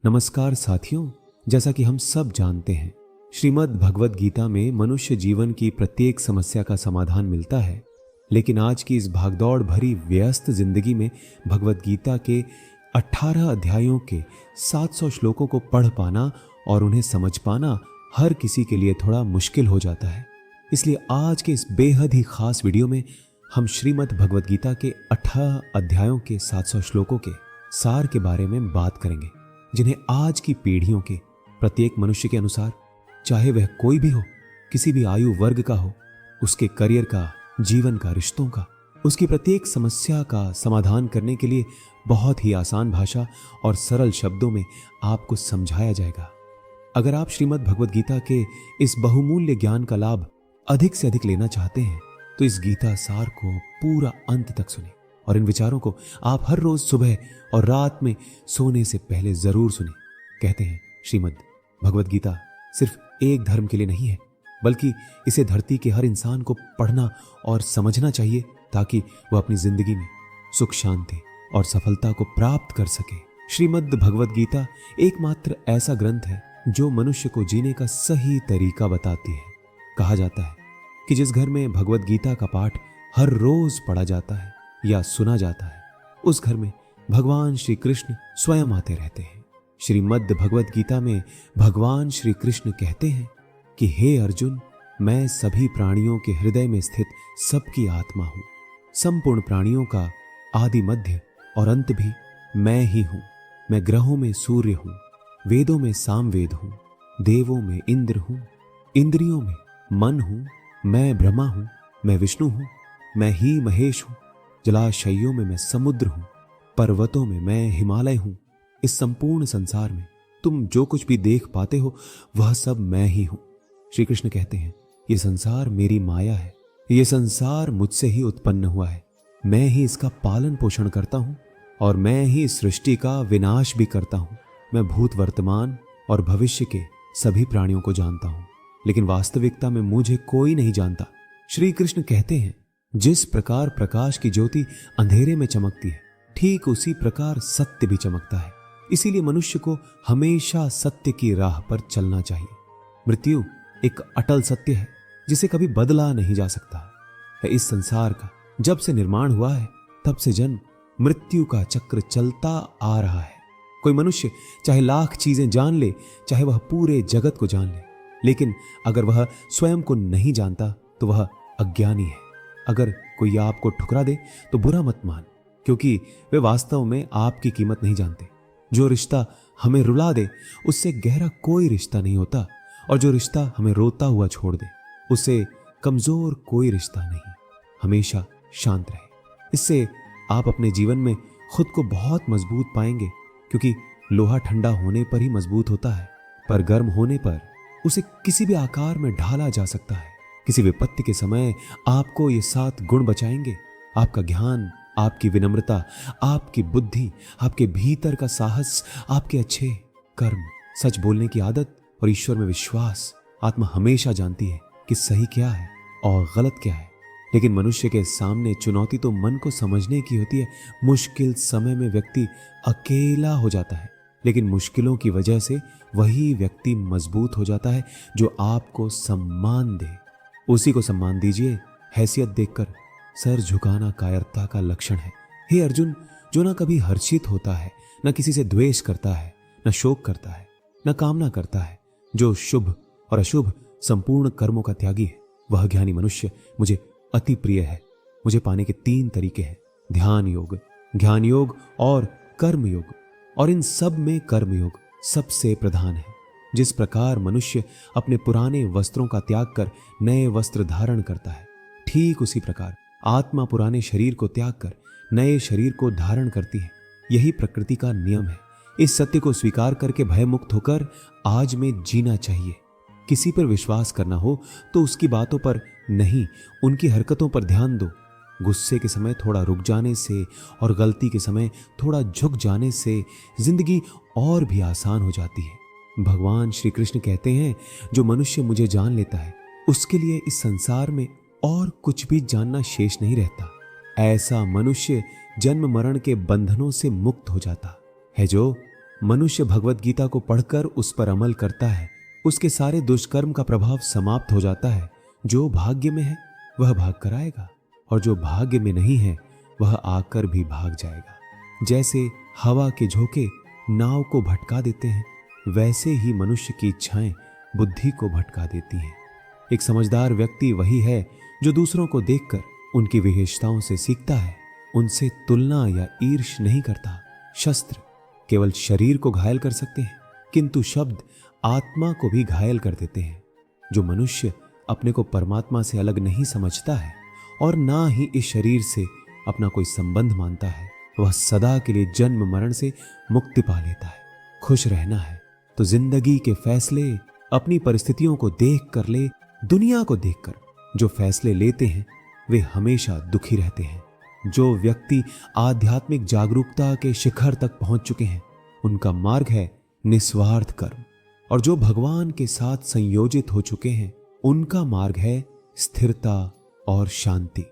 नमस्कार साथियों, जैसा कि हम सब जानते हैं, श्रीमद् भगवद गीता में मनुष्य जीवन की प्रत्येक समस्या का समाधान मिलता है। लेकिन आज की इस भागदौड़ भरी व्यस्त जिंदगी में भगवद गीता के 18 अध्यायों के 700 श्लोकों को पढ़ पाना और उन्हें समझ पाना हर किसी के लिए थोड़ा मुश्किल हो जाता है। इसलिए आज के इस बेहद ही खास वीडियो में हम श्रीमद् भगवद गीता के 18 अध्यायों के 700 श्लोकों के सार के बारे में बात करेंगे, जिन्हें आज की पीढ़ियों के प्रत्येक मनुष्य के अनुसार, चाहे वह कोई भी हो, किसी भी आयु वर्ग का हो, उसके करियर का, जीवन का, रिश्तों का, उसकी प्रत्येक समस्या का समाधान करने के लिए बहुत ही आसान भाषा और सरल शब्दों में आपको समझाया जाएगा। अगर आप श्रीमद् भगवद गीता के इस बहुमूल्य ज्ञान का लाभ अधिक से अधिक लेना चाहते हैं तो इस गीता सार को पूरा अंत तक सुने और इन विचारों को आप हर रोज सुबह और रात में सोने से पहले जरूर सुने। कहते हैं श्रीमद् भगवद गीता सिर्फ एक धर्म के लिए नहीं है, बल्कि इसे धरती के हर इंसान को पढ़ना और समझना चाहिए ताकि वह अपनी जिंदगी में सुख, शांति और सफलता को प्राप्त कर सके। श्रीमद् भगवद गीता एकमात्र ऐसा ग्रंथ है जो मनुष्य को जीने का सही तरीका बताती है। कहा जाता है कि जिस घर में भगवद गीता का पाठ हर रोज पढ़ा जाता है या सुना जाता है, उस घर में भगवान श्री कृष्ण स्वयं आते रहते हैं। श्रीमद् भगवद गीता में भगवान श्री कृष्ण कहते हैं कि हे अर्जुन, मैं सभी प्राणियों के हृदय में स्थित सबकी आत्मा हूं। संपूर्ण प्राणियों का आदि, मध्य और अंत भी मैं ही हूं। मैं ग्रहों में सूर्य हूं, वेदों में सामवेद हूं, देवों में इंद्र हूं, इंद्रियों में मन हूं, मैं ब्रह्मा हूं, मैं विष्णु हूं, मैं ही महेश हूं। जलाशयों में मैं समुद्र हूं, पर्वतों में मैं हिमालय हूं। इस संपूर्ण संसार में तुम जो कुछ भी देख पाते हो वह सब मैं ही हूं। श्री कृष्ण कहते हैं ये संसार मेरी माया है, ये संसार मुझसे ही उत्पन्न हुआ है। मैं ही इसका पालन पोषण करता हूं और मैं ही इस सृष्टि का विनाश भी करता हूं। मैं भूत, वर्तमान और भविष्य के सभी प्राणियों को जानता हूं, लेकिन वास्तविकता में मुझे कोई नहीं जानता। श्री कृष्ण कहते हैं जिस प्रकार प्रकाश की ज्योति अंधेरे में चमकती है, ठीक उसी प्रकार सत्य भी चमकता है। इसीलिए मनुष्य को हमेशा सत्य की राह पर चलना चाहिए। मृत्यु एक अटल सत्य है जिसे कभी बदला नहीं जा सकता है। इस संसार का जब से निर्माण हुआ है तब से जन्म मृत्यु का चक्र चलता आ रहा है। कोई मनुष्य चाहे लाख चीजें जान ले, चाहे वह पूरे जगत को जान ले, लेकिन अगर वह स्वयं को नहीं जानता तो वह अज्ञानी है। अगर कोई आपको ठुकरा दे तो बुरा मत मान, क्योंकि वे वास्तव में आपकी कीमत नहीं जानते। जो रिश्ता हमें रुला दे उससे गहरा कोई रिश्ता नहीं होता, और जो रिश्ता हमें रोता हुआ छोड़ दे उससे कमजोर कोई रिश्ता नहीं। हमेशा शांत रहे, इससे आप अपने जीवन में खुद को बहुत मजबूत पाएंगे, क्योंकि लोहा ठंडा होने पर ही मजबूत होता है, पर गर्म होने पर उसे किसी भी आकार में ढाला जा सकता है। किसी विपत्ति के समय आपको ये 7 गुण बचाएंगे: आपका ज्ञान, आपकी विनम्रता, आपकी बुद्धि, आपके भीतर का साहस, आपके अच्छे कर्म, सच बोलने की आदत और ईश्वर में विश्वास। आत्मा हमेशा जानती है कि सही क्या है और गलत क्या है, लेकिन मनुष्य के सामने चुनौती तो मन को समझने की होती है। मुश्किल समय में व्यक्ति अकेला हो जाता है, लेकिन मुश्किलों की वजह से वही व्यक्ति मजबूत हो जाता है जो आपको सम्मान दे। उसी को सम्मान दीजिए। हैसियत देखकर सर झुकाना कायरता का लक्षण है। हे अर्जुन, जो ना कभी हर्षित होता है, ना किसी से द्वेष करता है, ना शोक करता है, ना कामना करता है, जो शुभ और अशुभ संपूर्ण कर्मों का त्यागी है, वह ज्ञानी मनुष्य मुझे अति प्रिय है। मुझे पाने के 3 तरीके हैं: ध्यान योग, ज्ञान योग और कर्म योग, और इन सब में कर्म योग सबसे प्रधान है। जिस प्रकार मनुष्य अपने पुराने वस्त्रों का त्याग कर नए वस्त्र धारण करता है, ठीक उसी प्रकार आत्मा पुराने शरीर को त्याग कर नए शरीर को धारण करती है। यही प्रकृति का नियम है। इस सत्य को स्वीकार करके भयमुक्त होकर आज में जीना चाहिए। किसी पर विश्वास करना हो तो उसकी बातों पर नहीं, उनकी हरकतों पर ध्यान दो। गुस्से के समय थोड़ा रुक जाने से और गलती के समय थोड़ा झुक जाने से जिंदगी और भी आसान हो जाती है। भगवान श्री कृष्ण कहते हैं जो मनुष्य मुझे जान लेता है उसके लिए इस संसार में और कुछ भी जानना शेष नहीं रहता। ऐसा मनुष्य जन्म मरण के बंधनों से मुक्त हो जाता है। जो मनुष्य भगवत गीता को पढ़कर उस पर अमल करता है, उसके सारे दुष्कर्म का प्रभाव समाप्त हो जाता है। जो भाग्य में है वह भाग कर आएगा, और जो भाग्य में नहीं है वह आकर भी भाग जाएगा। जैसे हवा के झोंके नाव को भटका देते हैं, वैसे ही मनुष्य की इच्छाएं बुद्धि को भटका देती हैं। एक समझदार व्यक्ति वही है जो दूसरों को देखकर उनकी विशेषताओं से सीखता है, उनसे तुलना या ईर्ष्या नहीं करता। शस्त्र केवल शरीर को घायल कर सकते हैं, किंतु शब्द आत्मा को भी घायल कर देते हैं। जो मनुष्य अपने को परमात्मा से अलग नहीं समझता है और ना ही इस शरीर से अपना कोई संबंध मानता है, वह सदा के लिए जन्म मरण से मुक्ति पा लेता है। खुश रहना है तो जिंदगी के फैसले अपनी परिस्थितियों को देख कर ले। दुनिया को देखकर जो फैसले लेते हैं वे हमेशा दुखी रहते हैं। जो व्यक्ति आध्यात्मिक जागरूकता के शिखर तक पहुंच चुके हैं, उनका मार्ग है निस्वार्थ कर्म, और जो भगवान के साथ संयोजित हो चुके हैं, उनका मार्ग है स्थिरता और शांति।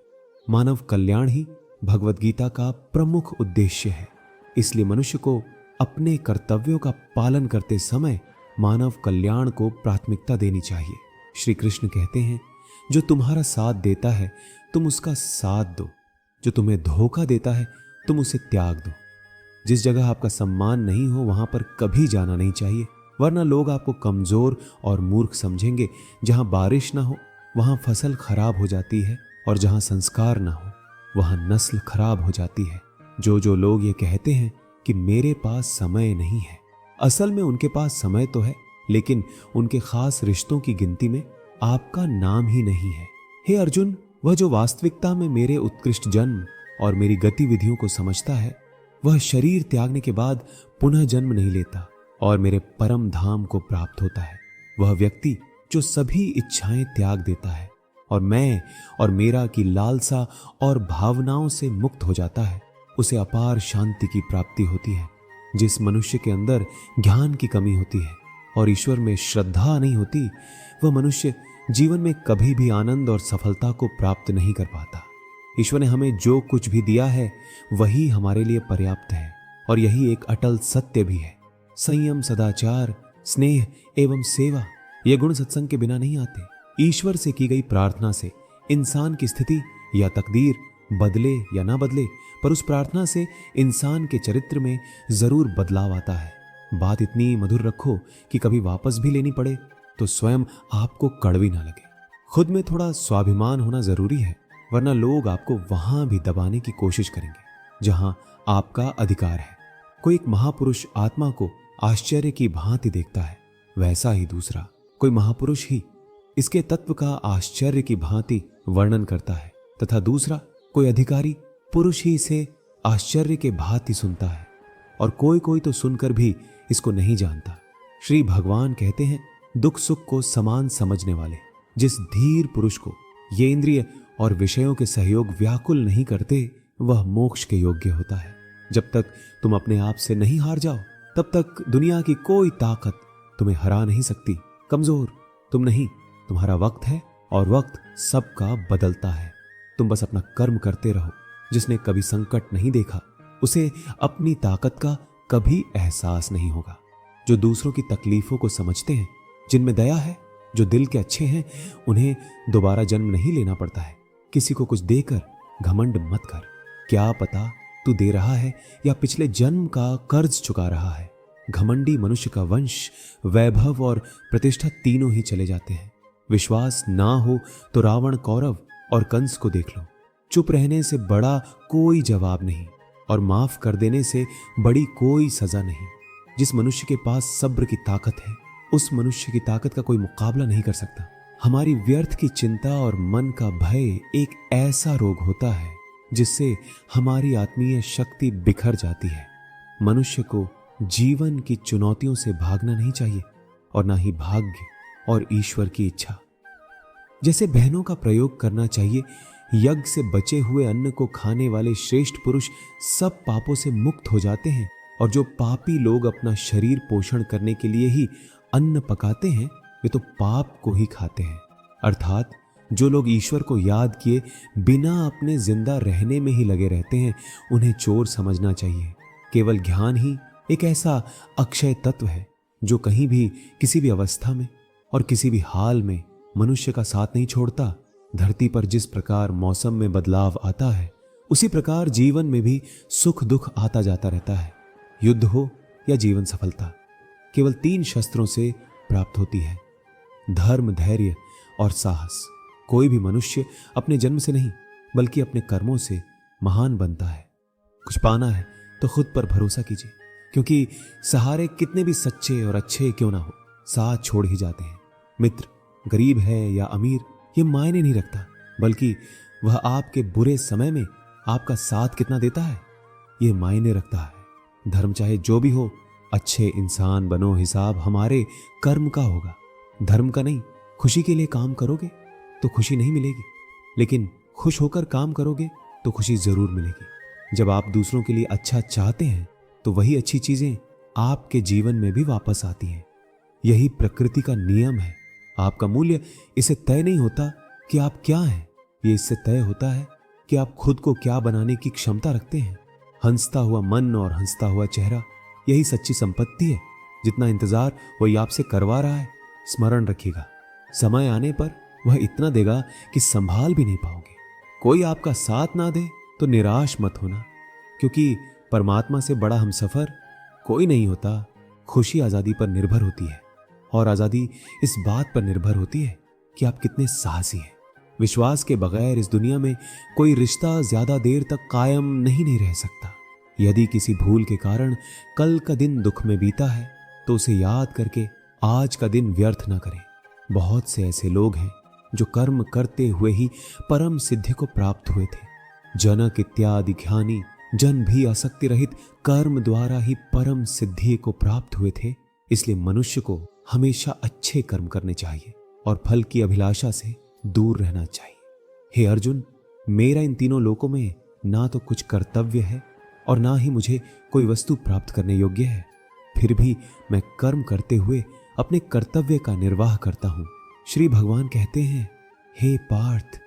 मानव कल्याण ही भगवत गीता का प्रमुख उद्देश्य है। इसलिए मनुष्य को अपने कर्तव्यों का पालन करते समय मानव कल्याण को प्राथमिकता देनी चाहिए। श्री कृष्ण कहते हैं, जो तुम्हारा साथ देता है तुम उसका साथ दो, जो तुम्हें धोखा देता है तुम उसे त्याग दो। जिस जगह आपका सम्मान नहीं हो वहां पर कभी जाना नहीं चाहिए, वरना लोग आपको कमजोर और मूर्ख समझेंगे। जहां बारिश ना हो वहां फसल खराब हो जाती है, और जहां संस्कार ना हो वहां नस्ल खराब हो जाती है। जो लोग ये कहते हैं कि मेरे पास समय नहीं है, असल में उनके पास समय तो है, लेकिन उनके खास रिश्तों की गिनती में आपका नाम ही नहीं है। हे अर्जुन, वह जो वास्तविकता में मेरे उत्कृष्ट जन्म और मेरी गतिविधियों को समझता है, वह शरीर त्यागने के बाद पुनः जन्म नहीं लेता और मेरे परम धाम को प्राप्त होता है। वह व्यक्ति जो सभी इच्छाएं त्याग देता है और मैं और मेरा की लालसा और भावनाओं से मुक्त हो जाता है, उसे अपार शांति की प्राप्ति होती है। जिस मनुष्य के अंदर ज्ञान की कमी होती है और ईश्वर में श्रद्धा नहीं होती, वह मनुष्य जीवन में कभी भी आनंद और सफलता को प्राप्त नहीं कर पाता। ईश्वर ने हमें जो कुछ भी दिया है वही हमारे लिए पर्याप्त है, और यही एक अटल सत्य भी है। संयम, सदाचार, स्नेह एवं सेवा ये गुण सत्संग के बिना नहीं आते। ईश्वर से की गई प्रार्थना से इंसान की स्थिति या तकदीर बदले या ना बदले, पर उस प्रार्थना से इंसान के चरित्र में जरूर बदलाव आता है। बात इतनी मधुर रखो कि कभी वापस भी लेनी पड़े तो स्वयं आपको कड़वी ना लगे। खुद में थोड़ा स्वाभिमान होना जरूरी है, वरना लोग आपको वहां भी दबाने की कोशिश करेंगे जहां आपका अधिकार है। कोई एक महापुरुष आत्मा को आश्चर्य की भांति देखता है, वैसा ही दूसरा कोई महापुरुष ही इसके तत्व का आश्चर्य की भांति वर्णन करता है, तथा दूसरा कोई अधिकारी पुरुष ही इसे आश्चर्य के भांति सुनता है, और कोई कोई तो सुनकर भी इसको नहीं जानता। श्री भगवान कहते हैं, दुख सुख को समान समझने वाले जिस धीर पुरुष को ये इंद्रिय और विषयों के सहयोग व्याकुल नहीं करते, वह मोक्ष के योग्य होता है। जब तक तुम अपने आप से नहीं हार जाओ, तब तक दुनिया की कोई ताकत तुम्हें हरा नहीं सकती। कमजोर तुम नहीं, तुम्हारा वक्त है, और वक्त सबका बदलता है। तुम बस अपना कर्म करते रहो। जिसने कभी संकट नहीं देखा, उसे अपनी ताकत का कभी एहसास नहीं होगा। जो दूसरों की तकलीफों को समझते हैं, जिनमें दया है, जो दिल के अच्छे हैं, उन्हें दोबारा जन्म नहीं लेना पड़ता है। किसी को कुछ देकर घमंड मत कर। क्या पता तू दे रहा है या पिछले जन्म का कर्ज चुका रहा है। घमंडी मनुष्य का वंश, वैभव और प्रतिष्ठा तीनों ही चले जाते हैं। विश्वास ना हो तो रावण, कौरव और कंस को देख लो। चुप रहने से बड़ा कोई जवाब नहीं, और माफ कर देने से बड़ी कोई सजा नहीं। जिस मनुष्य के पास सब्र की ताकत है, उस मनुष्य की ताकत का कोई मुकाबला नहीं कर सकता। हमारी व्यर्थ की चिंता और मन का भय एक ऐसा रोग होता है जिससे हमारी आत्मीय शक्ति बिखर जाती है। मनुष्य को जीवन की चुनौतियों से भागना नहीं चाहिए, और ना ही भाग्य और ईश्वर की इच्छा। जैसे बहनों का प्रयोग करना चाहिए, यज्ञ से बचे हुए अन्न को खाने वाले श्रेष्ठ पुरुष सब पापों से मुक्त हो जाते हैं, और जो पापी लोग अपना शरीर पोषण करने के लिए ही अन्न पकाते हैं, वे तो पाप को ही खाते हैं। अर्थात जो लोग ईश्वर को याद किए बिना अपने जिंदा रहने में ही लगे रहते हैं, उन्हें चोर समझना चाहिए। केवल ज्ञान ही एक ऐसा अक्षय तत्व है जो कहीं भी, किसी भी अवस्था में और किसी भी हाल में मनुष्य का साथ नहीं छोड़ता। धरती पर जिस प्रकार मौसम में बदलाव आता है, उसी प्रकार जीवन में भी सुख दुख आता जाता रहता है। युद्ध हो या जीवन सफलता, केवल 3 शस्त्रों से प्राप्त होती है: धर्म, धैर्य और साहस। कोई भी मनुष्य अपने जन्म से नहीं बल्कि अपने कर्मों से महान बनता है। कुछ पाना है तो खुद पर भरोसा कीजिए, क्योंकि सहारे कितने भी सच्चे और अच्छे क्यों ना हो, साथ छोड़ ही जाते हैं। मित्र गरीब है या अमीर, ये मायने नहीं रखता, बल्कि वह आपके बुरे समय में आपका साथ कितना देता है, ये मायने रखता है। धर्म चाहे जो भी हो, अच्छे इंसान बनो, हिसाब हमारे कर्म का होगा, धर्म का नहीं। खुशी के लिए काम करोगे तो खुशी नहीं मिलेगी, लेकिन खुश होकर काम करोगे तो खुशी जरूर मिलेगी। जब आप दूसरों के लिए अच्छा चाहते हैं तो वही अच्छी चीजें आपके जीवन में भी वापस आती हैं। यही प्रकृति का नियम है। आपका मूल्य इसे तय नहीं होता कि आप क्या हैं, ये इससे तय होता है कि आप खुद को क्या बनाने की क्षमता रखते हैं। हंसता हुआ मन और हंसता हुआ चेहरा, यही सच्ची संपत्ति है। जितना इंतजार वही आपसे करवा रहा है, स्मरण रखिएगा, समय आने पर वह इतना देगा कि संभाल भी नहीं पाओगे। कोई आपका साथ ना दे तो निराश मत होना, क्योंकि परमात्मा से बड़ा हमसफर कोई नहीं होता। खुशी आजादी पर निर्भर होती है, और आजादी इस बात पर निर्भर होती है कि आप कितने साहसी हैं। विश्वास के बगैर इस दुनिया में कोई रिश्ता ज्यादा देर तक कायम नहीं रह सकता। यदि किसी भूल के कारण कल का दिन दुख में बीता है तो उसे याद करके आज का दिन व्यर्थ ना करें। बहुत से ऐसे लोग हैं जो कर्म करते हुए ही परम सिद्धि को प्राप्त हुए थे। जनक इत्यादि ज्ञानी जन भी आसक्ति रहित कर्म द्वारा ही परम सिद्धि को प्राप्त हुए थे। इसलिए मनुष्य को हमेशा अच्छे कर्म करने चाहिए और फल की अभिलाषा से दूर रहना चाहिए। हे अर्जुन, मेरा इन तीनों लोकों में ना तो कुछ कर्तव्य है और ना ही मुझे कोई वस्तु प्राप्त करने योग्य है, फिर भी मैं कर्म करते हुए अपने कर्तव्य का निर्वाह करता हूं। श्री भगवान कहते हैं, हे पार्थ,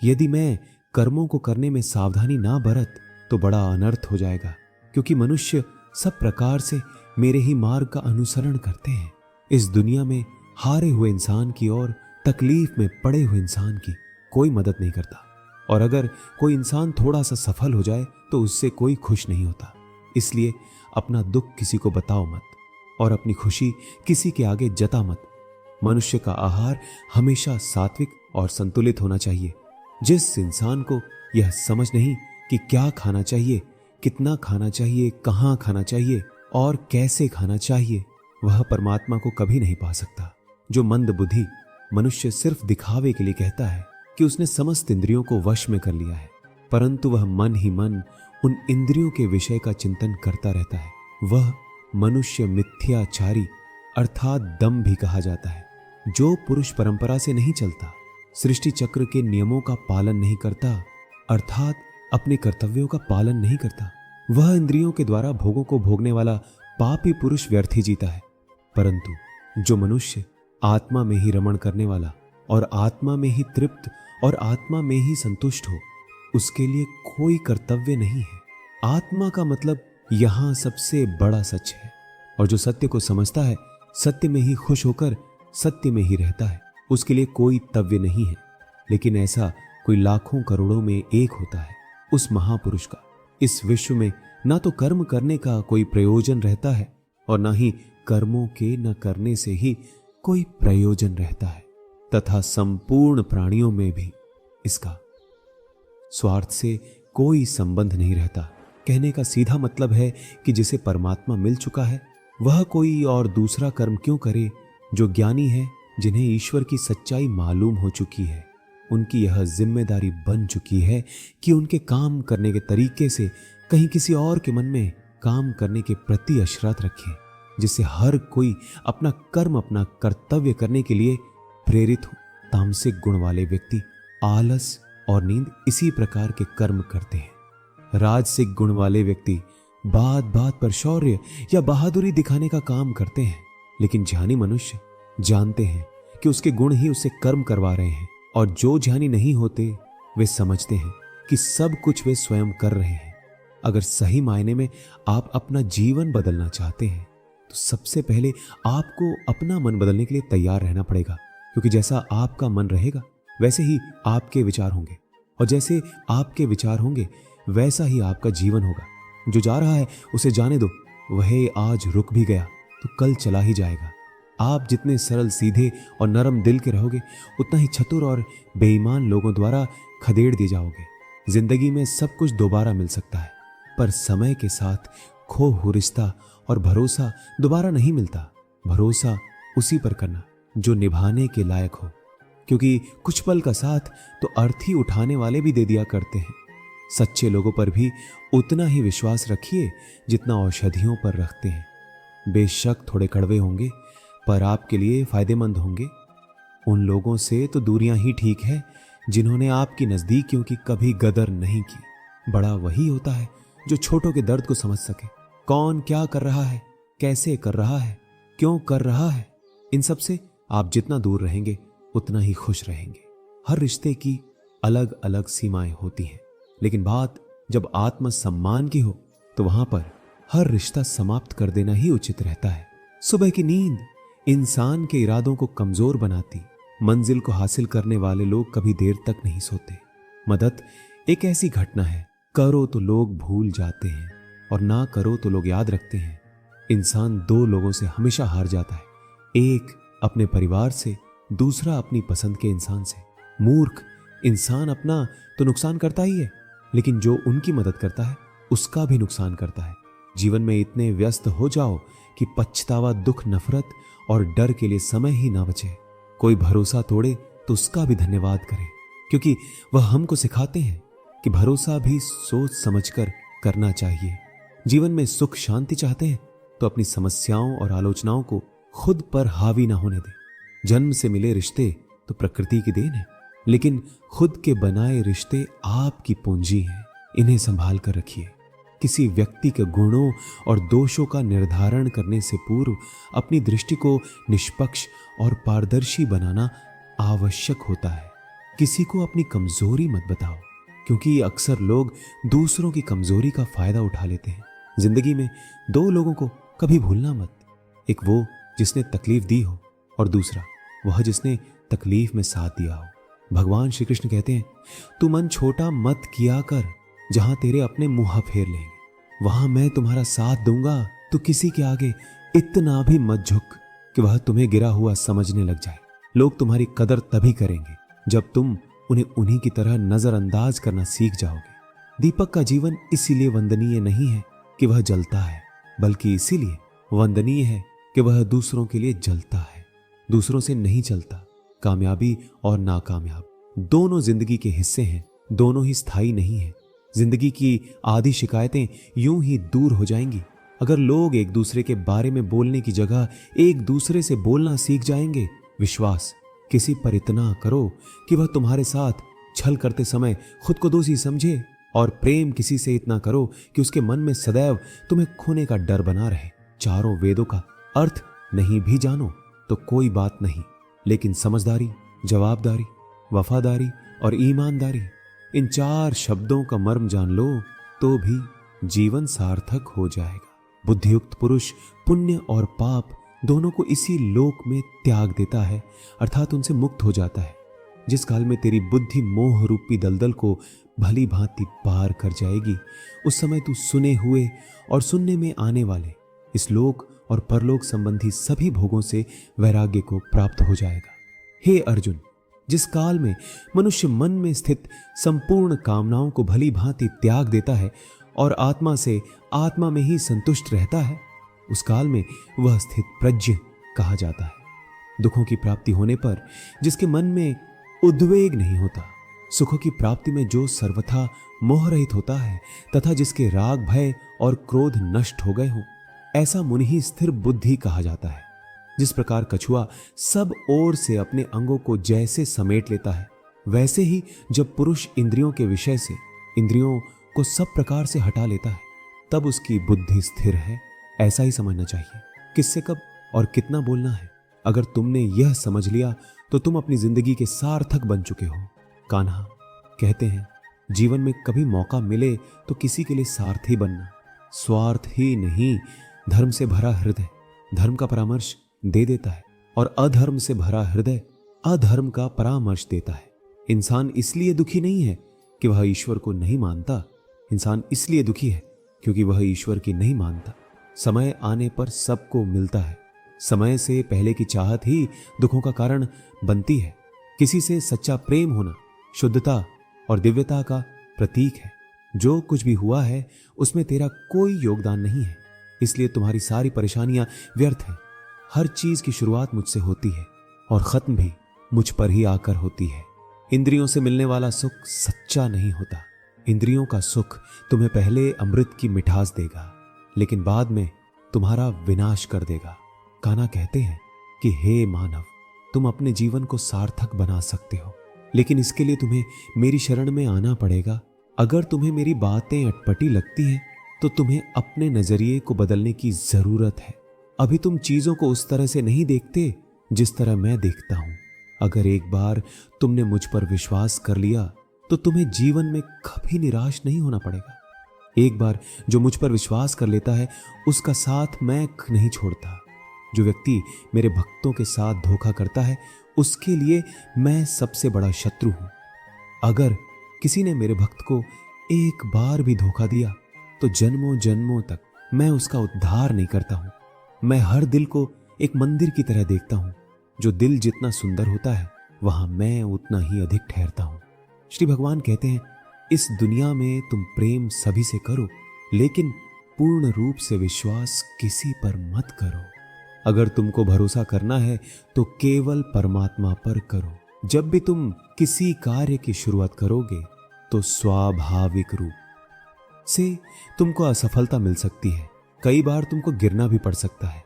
यदि मैं कर्मों को करने में सावधानी ना बरत तो बड़ा अनर्थ हो जाएगा, क्योंकि मनुष्य सब प्रकार से मेरे ही मार्ग का अनुसरण करते हैं। इस दुनिया में हारे हुए इंसान की और तकलीफ में पड़े हुए इंसान की कोई मदद नहीं करता, और अगर कोई इंसान थोड़ा सा सफल हो जाए तो उससे कोई खुश नहीं होता। इसलिए अपना दुख किसी को बताओ मत और अपनी खुशी किसी के आगे जता मत। मनुष्य का आहार हमेशा सात्विक और संतुलित होना चाहिए। जिस इंसान को यह समझ नहीं कि क्या खाना चाहिए, कितना खाना चाहिए, कहाँ खाना चाहिए और कैसे खाना चाहिए, वह परमात्मा को कभी नहीं पा सकता। जो मंद बुद्धि मनुष्य सिर्फ दिखावे के लिए कहता है कि उसने समस्त इंद्रियों को वश में कर लिया है, परंतु वह मन ही मन उन इंद्रियों के विषय का चिंतन करता रहता है, वह मनुष्य मिथ्याचारी अर्थात दम भी कहा जाता है। जो पुरुष परंपरा से नहीं चलता, सृष्टि चक्र के नियमों का पालन नहीं करता, अर्थात अपने कर्तव्यों का पालन नहीं करता, वह इंद्रियों के द्वारा भोगों को भोगने वाला पापी पुरुष व्यर्थ ही जीता है। परंतु जो मनुष्य आत्मा में ही रमण करने वाला और आत्मा में ही तृप्त और आत्मा में ही संतुष्ट हो, उसके लिए कोई कर्तव्य नहीं है। आत्मा का मतलब यहां सबसे बड़ा सच है, और जो सत्य को समझता है, सत्य में ही खुश होकर सत्य में ही रहता है, उसके लिए कोई तव्य नहीं है। लेकिन ऐसा कोई लाखों करोड़ों में एक होता है, उस महापुरुष का। इस विश्व में ना तो कर्म करने का कोई प्रयोजन रहता है और ना ही कर्मों के न करने से ही कोई प्रयोजन रहता है, तथा संपूर्ण प्राणियों में भी इसका स्वार्थ से कोई संबंध नहीं रहता। कहने का सीधा मतलब है कि जिसे परमात्मा मिल चुका है वह कोई और दूसरा कर्म क्यों करे। जो ज्ञानी है, जिन्हें ईश्वर की सच्चाई मालूम हो चुकी है, उनकी यह जिम्मेदारी बन चुकी है कि उनके काम करने के तरीके से कहीं किसी और के मन में काम करने के प्रति अशरत रखें, जिससे हर कोई अपना कर्म, अपना कर्तव्य करने के लिए प्रेरित हो। तामसिक गुण वाले व्यक्ति आलस और नींद इसी प्रकार के कर्म करते हैं। राजसिक गुण वाले व्यक्ति बात बात पर शौर्य या बहादुरी दिखाने का काम करते हैं, लेकिन ज्ञानी मनुष्य जानते हैं कि उसके गुण ही उससे कर्म करवा रहे हैं, और जो ज्ञानी नहीं होते वे समझते हैं कि सब कुछ वे स्वयं कर रहे हैं। अगर सही मायने में आप अपना जीवन बदलना चाहते हैं तो सबसे पहले आपको अपना मन बदलने के लिए तैयार रहना पड़ेगा, क्योंकि जैसा आपका मन रहेगा वैसे ही आपके विचार होंगे, और जैसे आपके विचार होंगे वैसा ही आपका जीवन होगा। जो जा रहा है उसे जाने दो, वह आज रुक भी गया तो कल चला ही जाएगा। आप जितने सरल, सीधे और नरम दिल के रहोगे उतना ही चतुर और बेईमान लोगों द्वारा खदेड़ दिए जाओगे। जिंदगी में सब कुछ दोबारा मिल सकता है, पर समय के साथ खो हुआ रिश्ता और भरोसा दोबारा नहीं मिलता। भरोसा उसी पर करना जो निभाने के लायक हो, क्योंकि कुछ पल का साथ तो अर्थी उठाने वाले भी दे दिया करते हैं। सच्चे लोगों पर भी उतना ही विश्वास रखिए जितना औषधियों पर रखते हैं। बेशक थोड़े कड़वे होंगे पर आपके लिए फायदेमंद होंगे। उन लोगों से तो दूरियां ही ठीक है जिन्होंने आपकी नजदीकियों की कभी कदर नहीं की। बड़ा वही होता है जो छोटों के दर्द को समझ सके। कौन क्या कर रहा है, कैसे कर रहा है, क्यों कर रहा है, इन सब से आप जितना दूर रहेंगे उतना ही खुश रहेंगे। हर रिश्ते की अलग अलग सीमाएं होती हैं, लेकिन बात जब आत्म सम्मान की हो तो वहां पर हर रिश्ता समाप्त कर देना ही उचित रहता है। सुबह की नींद इंसान के इरादों को कमजोर बनाती। मंजिल को हासिल करने वाले लोग कभी देर तक नहीं सोते। मदद एक ऐसी घटना है, करो तो लोग भूल जाते हैं और ना करो तो लोग याद रखते हैं। इंसान दो लोगों से हमेशा हार जाता है, एक अपने परिवार से, दूसरा अपनी पसंद के इंसान से। मूर्ख इंसान अपना तो नुकसान करता ही है, लेकिन जो उनकी मदद करता है उसका भी नुकसान करता है। जीवन में इतने व्यस्त हो जाओ कि पछतावा, दुख, नफरत और डर के लिए समय ही ना बचे। कोई भरोसा तोड़े तो उसका भी धन्यवाद करें, क्योंकि वह हमको सिखाते हैं कि भरोसा भी सोच समझकर करना चाहिए। जीवन में सुख शांति चाहते हैं तो अपनी समस्याओं और आलोचनाओं को खुद पर हावी ना होने दें। जन्म से मिले रिश्ते तो प्रकृति की देन है, लेकिन खुद के बनाए रिश्ते आपकी पूंजी हैं। इन्हें संभाल कर रखिए। किसी व्यक्ति के गुणों और दोषों का निर्धारण करने से पूर्व अपनी दृष्टि को निष्पक्ष और पारदर्शी बनाना आवश्यक होता है। किसी को अपनी कमजोरी मत बताओ, क्योंकि अक्सर लोग दूसरों की कमजोरी का फायदा उठा लेते हैं। जिंदगी में दो लोगों को कभी भूलना मत, एक वो जिसने तकलीफ दी हो और दूसरा वह जिसने तकलीफ में साथ दिया हो। भगवान श्री कृष्ण कहते हैं, तू मन छोटा मत किया कर, जहां तेरे अपने मुंह फेर लेंगे वहां मैं तुम्हारा साथ दूंगा। तो किसी के आगे इतना भी मत झुक कि वह तुम्हें गिरा हुआ समझने लग जाए। लोग तुम्हारी कदर तभी करेंगे जब तुम उन्हें उन्हीं की तरह नजरअंदाज करना सीख जाओगे। दीपक का जीवन इसीलिए वंदनीय नहीं है कि वह जलता है, बल्कि इसीलिए वंदनीय है कि वह दूसरों के लिए जलता है, दूसरों से नहीं चलता। कामयाबी और नाकामयाब दोनों जिंदगी के हिस्से हैं, दोनों ही स्थायी नहीं है। जिंदगी की आधी शिकायतें यूं ही दूर हो जाएंगी अगर लोग एक दूसरे के बारे में बोलने की जगह एक दूसरे से बोलना सीख जाएंगे। विश्वास किसी पर इतना करो कि वह तुम्हारे साथ छल करते समय खुद को दोषी समझे, और प्रेम किसी से इतना करो कि उसके मन में सदैव तुम्हें खोने का डर बना रहे। चारों वेदों का अर्थ नहीं भी जानो तो कोई बात नहीं, लेकिन समझदारी, जवाबदारी, वफादारी और ईमानदारी, इन चार शब्दों का मर्म जान लो तो भी जीवन सार्थक हो जाएगा। बुद्धियुक्त पुरुष पुण्य और पाप दोनों को इसी लोक में त्याग देता है, अर्थात उनसे मुक्त हो जाता है। जिस काल में तेरी बुद्धि मोह रूपी दलदल को भली भांति पार कर जाएगी, उस समय तू सुने हुए और सुनने में आने वाले इस लोक और परलोक संबंधी सभी भोगों से वैराग्य को प्राप्त हो जाएगा। हे अर्जुन, जिस काल में मनुष्य मन में स्थित संपूर्ण कामनाओं को भली भांति त्याग देता है और आत्मा से आत्मा में ही संतुष्ट रहता है, उस काल में वह स्थित प्रज्ञ कहा जाता है। दुखों की प्राप्ति होने पर जिसके मन में उद्वेग नहीं होता, सुखों की प्राप्ति में जो सर्वथा मोह रहित होता है तथा जिसके राग, भय और क्रोध नष्ट हो गए हों, ऐसा मुनि ही स्थिर बुद्धि कहा जाता है। जिस प्रकार कछुआ सब ओर से अपने अंगों को जैसे समेट लेता है, वैसे ही जब पुरुष इंद्रियों के विषय से इंद्रियों को सब प्रकार से हटा लेता है, तब उसकी बुद्धि स्थिर है। ऐसा ही समझना चाहिए। किससे कब और कितना बोलना है, अगर तुमने यह समझ लिया तो तुम अपनी जिंदगी के सार्थक बन चुके हो। कान्हा कहते हैं, जीवन में कभी मौका मिले तो किसी के लिए सारथी बनना। स्वार्थ ही नहीं, धर्म से भरा हृदय धर्म का परामर्श दे देता है और अधर्म से भरा हृदय अधर्म का परामर्श देता है। इंसान इसलिए दुखी नहीं है कि वह ईश्वर को नहीं मानता, इंसान इसलिए दुखी है क्योंकि वह ईश्वर की नहीं मानता। समय आने पर सबको मिलता है। समय से पहले की चाहत ही दुखों का कारण बनती है। किसी से सच्चा प्रेम होना शुद्धता और दिव्यता का प्रतीक है। जो कुछ भी हुआ है उसमें तेरा कोई योगदान नहीं है, इसलिए तुम्हारी सारी परेशानियां व्यर्थ हैं। हर चीज की शुरुआत मुझसे होती है और खत्म भी मुझ पर ही आकर होती है। इंद्रियों से मिलने वाला सुख सच्चा नहीं होता। इंद्रियों का सुख तुम्हें पहले अमृत की मिठास देगा, लेकिन बाद में तुम्हारा विनाश कर देगा। कान्हा कहते हैं कि हे मानव, तुम अपने जीवन को सार्थक बना सकते हो, लेकिन इसके लिए तुम्हें मेरी शरण में आना पड़ेगा। अगर तुम्हें मेरी बातें अटपटी लगती हैं तो तुम्हें अपने नजरिए को बदलने की जरूरत है। अभी तुम चीजों को उस तरह से नहीं देखते जिस तरह मैं देखता हूं। अगर एक बार तुमने मुझ पर विश्वास कर लिया तो तुम्हें जीवन में कभी निराश नहीं होना पड़ेगा। एक बार जो मुझ पर विश्वास कर लेता है उसका साथ मैं नहीं छोड़ता। जो व्यक्ति मेरे भक्तों के साथ धोखा करता है उसके लिए मैं सबसे बड़ा शत्रु हूं। अगर किसी ने मेरे भक्त को एक बार भी धोखा दिया तो जन्मों जन्मों तक मैं उसका उद्धार नहीं करता हूं। मैं हर दिल को एक मंदिर की तरह देखता हूं। जो दिल जितना सुंदर होता है वहां मैं उतना ही अधिक ठहरता हूं। श्री भगवान कहते हैं, इस दुनिया में तुम प्रेम सभी से करो, लेकिन पूर्ण रूप से विश्वास किसी पर मत करो। अगर तुमको भरोसा करना है तो केवल परमात्मा पर करो। जब भी तुम किसी कार्य की शुरुआत करोगे तो स्वाभाविक रूप से तुमको असफलता मिल सकती है। कई बार तुमको गिरना भी पड़ सकता है,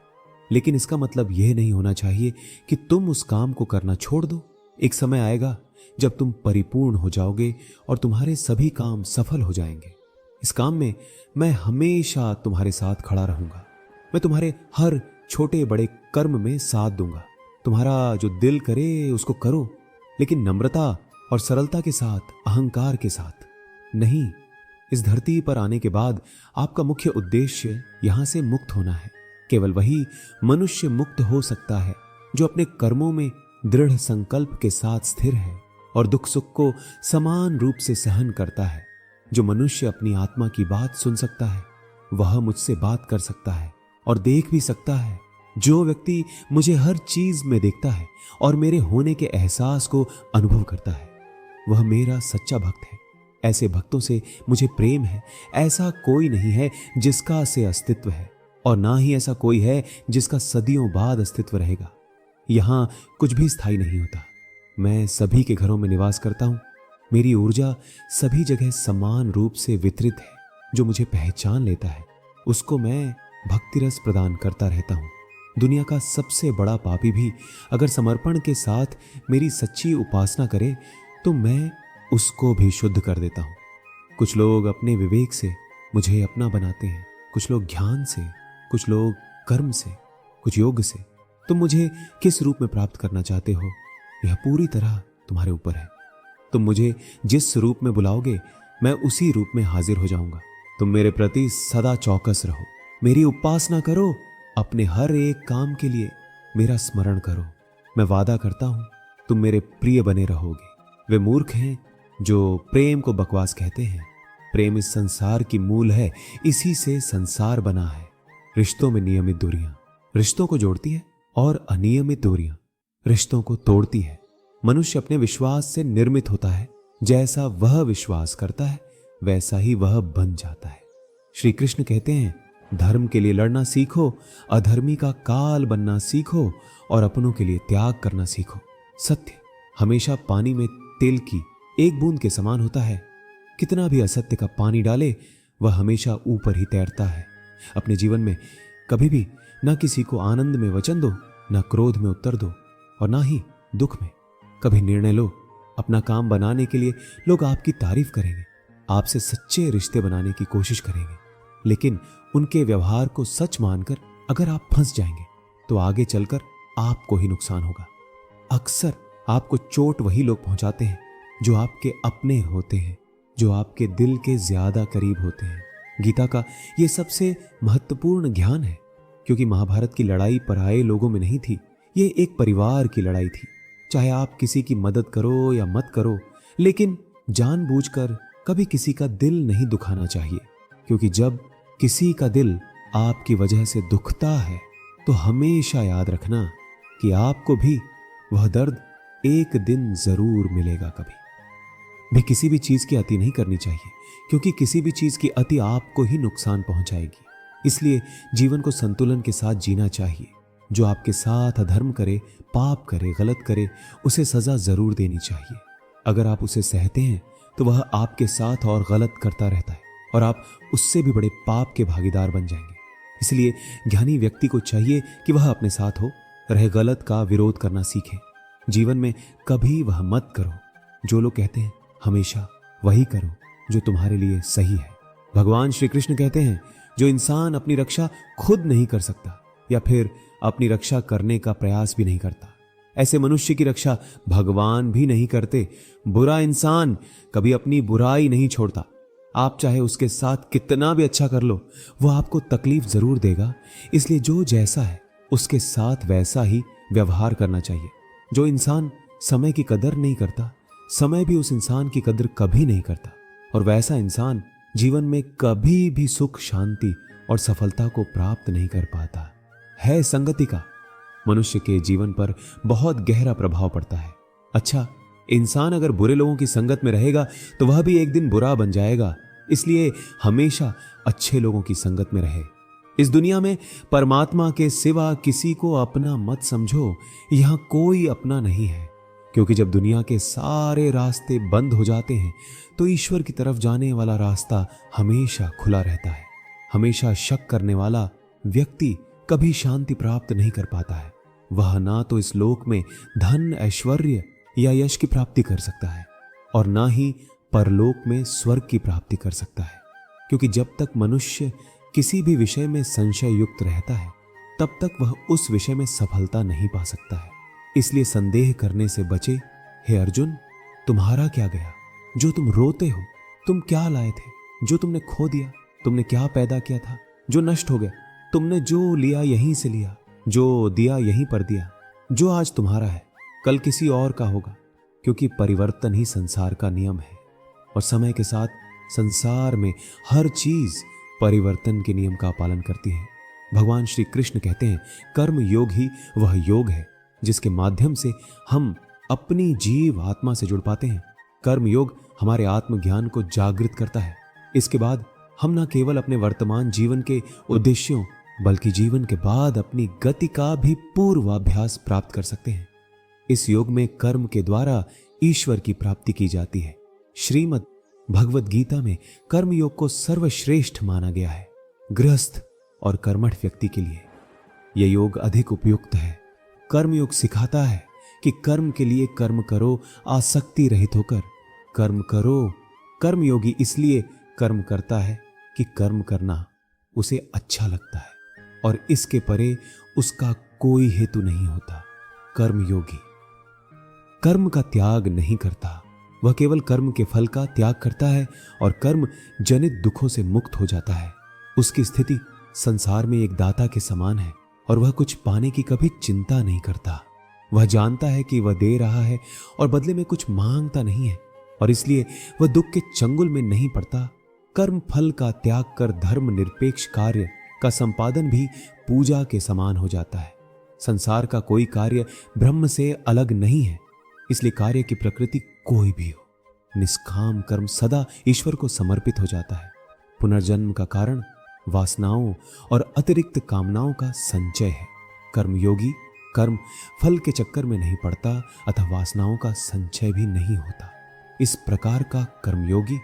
लेकिन इसका मतलब यह नहीं होना चाहिए कि तुम उस काम को करना छोड़ दो। एक समय आएगा जब तुम परिपूर्ण हो जाओगे और तुम्हारे सभी काम सफल हो जाएंगे। इस काम में मैं हमेशा तुम्हारे साथ खड़ा रहूंगा। मैं तुम्हारे हर छोटे बड़े कर्म में साथ दूंगा। तुम्हारा जो दिल करे उसको करो, लेकिन नम्रता और सरलता के साथ, अहंकार के साथ नहीं। इस धरती पर आने के बाद आपका मुख्य उद्देश्य यहां से मुक्त होना है। केवल वही मनुष्य मुक्त हो सकता है जो अपने कर्मों में दृढ़ संकल्प के साथ स्थिर है और दुख सुख को समान रूप से सहन करता है। जो मनुष्य अपनी आत्मा की बात सुन सकता है वह मुझसे बात कर सकता है और देख भी सकता है। जो व्यक्ति मुझे हर चीज में देखता है और मेरे होने के एहसास को अनुभव करता है वह मेरा सच्चा भक्त है। ऐसे भक्तों से मुझे प्रेम है। ऐसा कोई नहीं है जिसका से अस्तित्व है, और ना ही ऐसा कोई है जिसका सदियों बाद अस्तित्व रहेगा। यहां कुछ भी स्थायी नहीं होता। मैं सभी के घरों में निवास करता हूं। मेरी ऊर्जा सभी जगह समान रूप से वितरित है। जो मुझे पहचान लेता है उसको मैं भक्ति रस प्रदान करता रहता हूं। दुनिया का सबसे बड़ा पापी भी अगर समर्पण के साथ मेरी सच्ची उपासना करे तो मैं उसको भी शुद्ध कर देता हूं। कुछ लोग अपने विवेक से मुझे अपना बनाते हैं, कुछ लोग ज्ञान से, कुछ लोग कर्म से, कुछ योग से। तुम मुझे किस रूप में प्राप्त करना चाहते हो यह पूरी तरह तुम्हारे ऊपर है। तुम मुझे जिस रूप में बुलाओगे मैं उसी रूप में हाजिर हो जाऊंगा। तुम मेरे प्रति सदा चौकस रहो, मेरी उपासना करो, अपने हर एक काम के लिए मेरा स्मरण करो। मैं वादा करता हूं तुम मेरे प्रिय बने रहोगे। वे मूर्ख हैं जो प्रेम को बकवास कहते हैं। प्रेम इस संसार की मूल है, इसी से संसार बना है। रिश्तों में नियमित दूरियां रिश्तों को जोड़ती है और अनियमित दूरियां रिश्तों को तोड़ती है। मनुष्य अपने विश्वास से निर्मित होता है। जैसा वह विश्वास करता है वैसा ही वह बन जाता है। श्री कृष्ण कहते हैं, धर्म के लिए लड़ना सीखो, अधर्मी का काल बनना सीखो और अपनों के लिए त्याग करना सीखो। सत्य हमेशा पानी में तेल की एक बूंद के समान होता है। कितना भी असत्य का पानी डाले वह हमेशा ऊपर ही तैरता है। अपने जीवन में कभी भी ना किसी को आनंद में वचन दो, ना क्रोध में उत्तर दो और ना ही दुख में। कभी निर्णय लो। अपना काम बनाने के लिए लोग आपकी तारीफ करेंगे, आपसे सच्चे रिश्ते बनाने की कोशिश करेंगे, लेकिन उनके व्यवहार को सच मानकर अगर आप फंस जाएंगे तो आगे चलकर आपको ही नुकसान होगा। अक्सर आपको चोट वही लोग पहुंचाते हैं जो आपके अपने होते हैं। जो आपके दिल के ज्यादा करीब होते हैं। गीता का ये सबसे महत्वपूर्ण ज्ञान है, क्योंकि महाभारत की लड़ाई पराये लोगों में नहीं थी, ये एक परिवार की लड़ाई थी। चाहे आप किसी की मदद करो या मत करो, लेकिन जानबूझकर कभी किसी का दिल नहीं दुखाना चाहिए, क्योंकि जब किसी का दिल आपकी वजह से दुखता है तो हमेशा याद रखना कि आपको भी वह दर्द एक दिन जरूर मिलेगा। कभी भी किसी भी चीज की अति नहीं करनी चाहिए, क्योंकि किसी भी चीज की अति आपको ही नुकसान पहुंचाएगी। इसलिए जीवन को संतुलन के साथ जीना चाहिए। जो आपके साथ अधर्म करे, पाप करे, गलत करे, उसे सजा जरूर देनी चाहिए। अगर आप उसे सहते हैं तो वह आपके साथ और गलत करता रहता है और आप उससे भी बड़े पाप के भागीदार बन जाएंगे। इसलिए ज्ञानी व्यक्ति को चाहिए कि वह अपने साथ हो, रहे गलत का विरोध करना सीखे। जीवन में कभी वह मत करो जो लोग कहते हैं, हमेशा वही करो जो तुम्हारे लिए सही है। भगवान श्री कृष्ण कहते हैं, जो इंसान अपनी रक्षा खुद नहीं कर सकता या फिर अपनी रक्षा करने का प्रयास भी नहीं करता, ऐसे मनुष्य की रक्षा भगवान भी नहीं करते। बुरा इंसान कभी अपनी बुराई नहीं छोड़ता। आप चाहे उसके साथ कितना भी अच्छा कर लो, वह आपको तकलीफ जरूर देगा। इसलिए जो जैसा है उसके साथ वैसा ही व्यवहार करना चाहिए। जो इंसान समय की कदर नहीं करता, समय भी उस इंसान की कदर कभी नहीं करता, और वैसा इंसान जीवन में कभी भी सुख, शांति और सफलता को प्राप्त नहीं कर पाता है। संगति का मनुष्य के जीवन पर बहुत गहरा प्रभाव पड़ता है। अच्छा, इंसान अगर बुरे लोगों की संगत में रहेगा तो वह भी एक दिन बुरा बन जाएगा। इसलिए हमेशा अच्छे लोगों की संगत में रहे। इस दुनिया में परमात्मा के सिवा किसी को अपना मत समझो। यहां कोई अपना नहीं है, क्योंकि जब दुनिया के सारे रास्ते बंद हो जाते हैं तो ईश्वर की तरफ जाने वाला रास्ता हमेशा खुला रहता है। हमेशा शक करने वाला व्यक्ति कभी शांति प्राप्त नहीं कर पाता है। वह ना तो इस लोक में धन, ऐश्वर्य या यश की प्राप्ति कर सकता है और ना ही परलोक में स्वर्ग की प्राप्ति कर सकता है, क्योंकि जब तक मनुष्य किसी भी विषय में संशय युक्त रहता है तब तक वह उस विषय में सफलता नहीं पा सकता है। इसलिए संदेह करने से बचे। हे अर्जुन, तुम्हारा क्या गया जो तुम रोते हो? तुम क्या लाए थे जो तुमने खो दिया? तुमने क्या पैदा किया था जो नष्ट हो गया? तुमने जो लिया यहीं से लिया, जो दिया यहीं पर दिया। जो आज तुम्हारा है कल किसी और का होगा, क्योंकि परिवर्तन ही संसार का नियम है और समय के साथ संसार में हर चीज परिवर्तन के नियम का पालन करती है। भगवान श्री कृष्ण कहते हैं, कर्म योग ही वह योग है जिसके माध्यम से हम अपनी जीव आत्मा से जुड़ पाते हैं। कर्म योग हमारे आत्मज्ञान को जागृत करता है। इसके बाद हम न केवल अपने वर्तमान जीवन के उद्देश्यों बल्कि जीवन के बाद अपनी गति का भी पूर्वाभ्यास प्राप्त कर सकते हैं। इस योग में कर्म के द्वारा ईश्वर की प्राप्ति की जाती है। श्रीमद् भगवद गीता में कर्म योग को सर्वश्रेष्ठ माना गया है गृहस्थ और कर्मठ व्यक्ति के लिए। यह योग अधिक उपयुक्त है। कर्म योग सिखाता है कि कर्म के लिए कर्म करो, आसक्ति रहित होकर कर्म करो। कर्म योगी इसलिए कर्म करता है कि कर्म करना उसे अच्छा लगता है और इसके परे उसका कोई हेतु नहीं होता। कर्म योगी कर्म का त्याग नहीं करता, वह केवल कर्म के फल का त्याग करता है और कर्म जनित दुखों से मुक्त हो जाता है। उसकी स्थिति संसार में एक दाता के समान है और वह कुछ पाने की कभी चिंता नहीं करता। वह जानता है कि वह दे रहा है और बदले में कुछ मांगता नहीं है और इसलिए वह दुख के चंगुल में नहीं पड़ता। कर्म फल का त्याग कर धर्म निरपेक्ष कार्य का संपादन भी पूजा के समान हो जाता है। संसार का कोई कार्य ब्रह्म से अलग नहीं है, इसलिए कार्य की प्रकृति कोई भी हो, निष्काम कर्म सदा ईश्वर को समर्पित हो जाता है। पुनर्जन्म का कारण वासनाओं और अतिरिक्त कामनाओं का संचय है। कर्मयोगी कर्म फल के चक्कर में नहीं पड़ता अतः वासनाओं का संचय भी नहीं होता। इस प्रकार का कर्मयोगी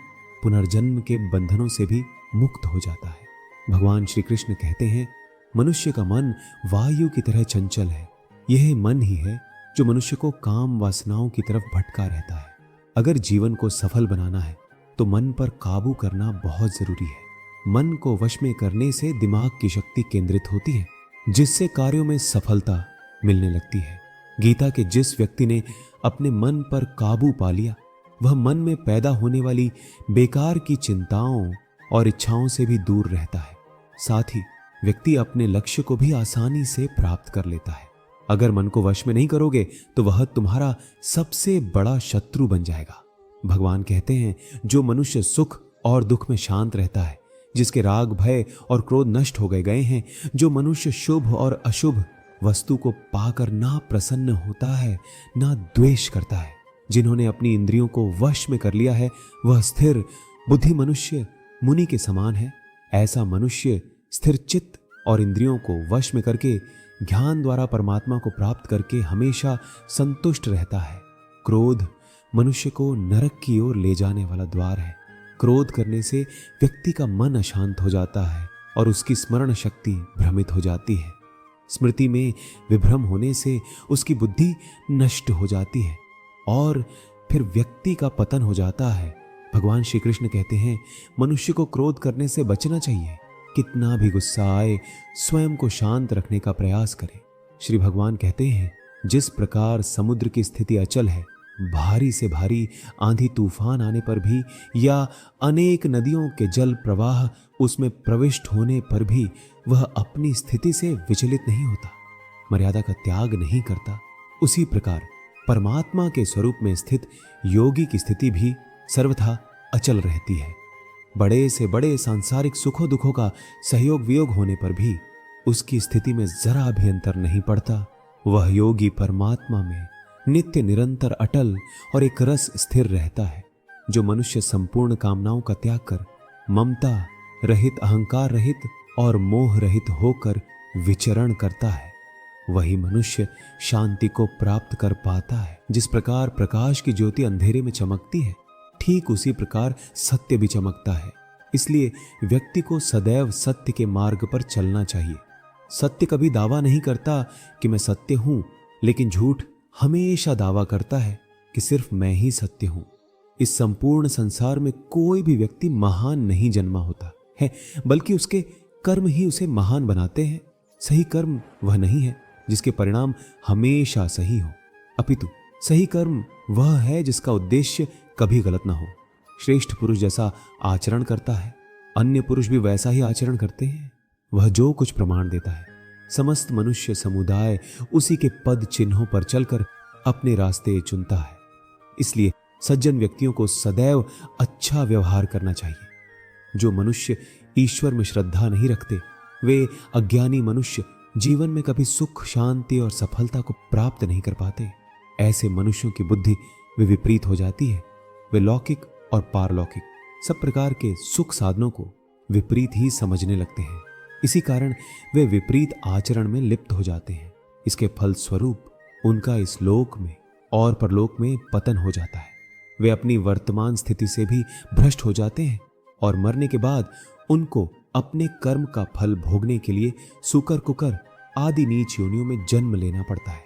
पुनर्जन्म के बंधनों से भी मुक्त हो जाता है। भगवान श्री कृष्ण कहते हैं, मनुष्य का मन वायु की तरह चंचल है। यह मन ही है जो मनुष्य को काम वासनाओं की तरफ भटका रहता है। अगर जीवन को सफल बनाना है तो मन पर काबू करना बहुत जरूरी है। मन को वश में करने से दिमाग की शक्ति केंद्रित होती है, जिससे कार्यों में सफलता मिलने लगती है। गीता के जिस व्यक्ति ने अपने मन पर काबू पा लिया वह मन में पैदा होने वाली बेकार की चिंताओं और इच्छाओं से भी दूर रहता है। साथ ही व्यक्ति अपने लक्ष्य को भी आसानी से प्राप्त कर लेता है। अगर मन को वश में नहीं करोगे तो वह तुम्हारा सबसे बड़ा शत्रु बन जाएगा। भगवान कहते हैं, जो मनुष्य सुख और दुख में शांत रहता है, जिसके राग भय और क्रोध नष्ट हो गए हैं, जो मनुष्य शुभ और अशुभ वस्तु को पाकर ना प्रसन्न होता है ना द्वेष करता है, जिन्होंने अपनी इंद्रियों को वश में कर लिया है, वह स्थिर बुद्धि मनुष्य मुनि के समान है। ऐसा मनुष्य स्थिर चित्त और इंद्रियों को वश में करके ज्ञान द्वारा परमात्मा को प्राप्त करके हमेशा संतुष्ट रहता है। क्रोध मनुष्य को नरक की ओर ले जाने वाला द्वार है। क्रोध करने से व्यक्ति का मन अशांत हो जाता है और उसकी स्मरण शक्ति भ्रमित हो जाती है। स्मृति में विभ्रम होने से उसकी बुद्धि नष्ट हो जाती है और फिर व्यक्ति का पतन हो जाता है। भगवान श्री कृष्ण कहते हैं, मनुष्य को क्रोध करने से बचना चाहिए। कितना भी गुस्सा आए, स्वयं को शांत रखने का प्रयास करें। श्री भगवान कहते हैं, जिस प्रकार समुद्र की स्थिति अचल है, भारी से भारी आंधी तूफान आने पर भी या अनेक नदियों के जल प्रवाह उसमें प्रविष्ट होने पर भी वह अपनी स्थिति से विचलित नहीं होता, मर्यादा का त्याग नहीं करता, उसी प्रकार परमात्मा के स्वरूप में स्थित योगी की स्थिति भी सर्वथा अचल रहती है। बड़े से बड़े सांसारिक सुखों दुखों का सहयोग वियोग होने पर भी उसकी स्थिति में जरा भी अंतर नहीं पड़ता। वह योगी परमात्मा में नित्य निरंतर अटल और एक रस स्थिर रहता है। जो मनुष्य संपूर्ण कामनाओं का त्याग कर ममता रहित, अहंकार रहित और मोह रहित होकर विचरण करता है, वही मनुष्य शांति को प्राप्त कर पाता है। जिस प्रकार प्रकाश की ज्योति अंधेरे में चमकती है, ठीक उसी प्रकार सत्य भी चमकता है। इसलिए व्यक्ति को सदैव सत्य के मार्ग पर चलना चाहिए। सत्य कभी दावा नहीं करता कि मैं सत्य हूं, लेकिन झूठ हमेशा दावा करता है कि सिर्फ मैं ही सत्य हूं। इस संपूर्ण संसार में कोई भी व्यक्ति महान नहीं जन्मा होता है, बल्कि उसके कर्म ही उसे महान बनाते हैं। सही कर्म वह नहीं है जिसके परिणाम हमेशा सही हो, अपितु सही कर्म वह है जिसका उद्देश्य कभी गलत ना हो। श्रेष्ठ पुरुष जैसा आचरण करता है, अन्य पुरुष भी वैसा ही आचरण करते हैं। वह जो कुछ प्रमाण देता है, समस्त मनुष्य समुदाय उसी के पद चिन्हों पर चलकर अपने रास्ते चुनता है। इसलिए सज्जन व्यक्तियों को सदैव अच्छा व्यवहार करना चाहिए। जो मनुष्य ईश्वर में श्रद्धा नहीं रखते, वे अज्ञानी मनुष्य जीवन में कभी सुख, शांति और सफलता को प्राप्त नहीं कर पाते। ऐसे मनुष्यों की बुद्धि विपरीत हो जाती है। वे लौकिक और पारलौकिक सब प्रकार के सुख साधनों को विपरीत ही समझने लगते हैं। इसी कारण वे विपरीत आचरण में लिप्त हो जाते हैं। इसके फल स्वरूप उनका इस लोक में और परलोक में पतन हो जाता है। वे अपनी वर्तमान स्थिति से भी भ्रष्ट हो जाते हैं और मरने के बाद उनको अपने कर्म का फल भोगने के लिए सूकर कुकर आदि नीच योनियों में जन्म लेना पड़ता है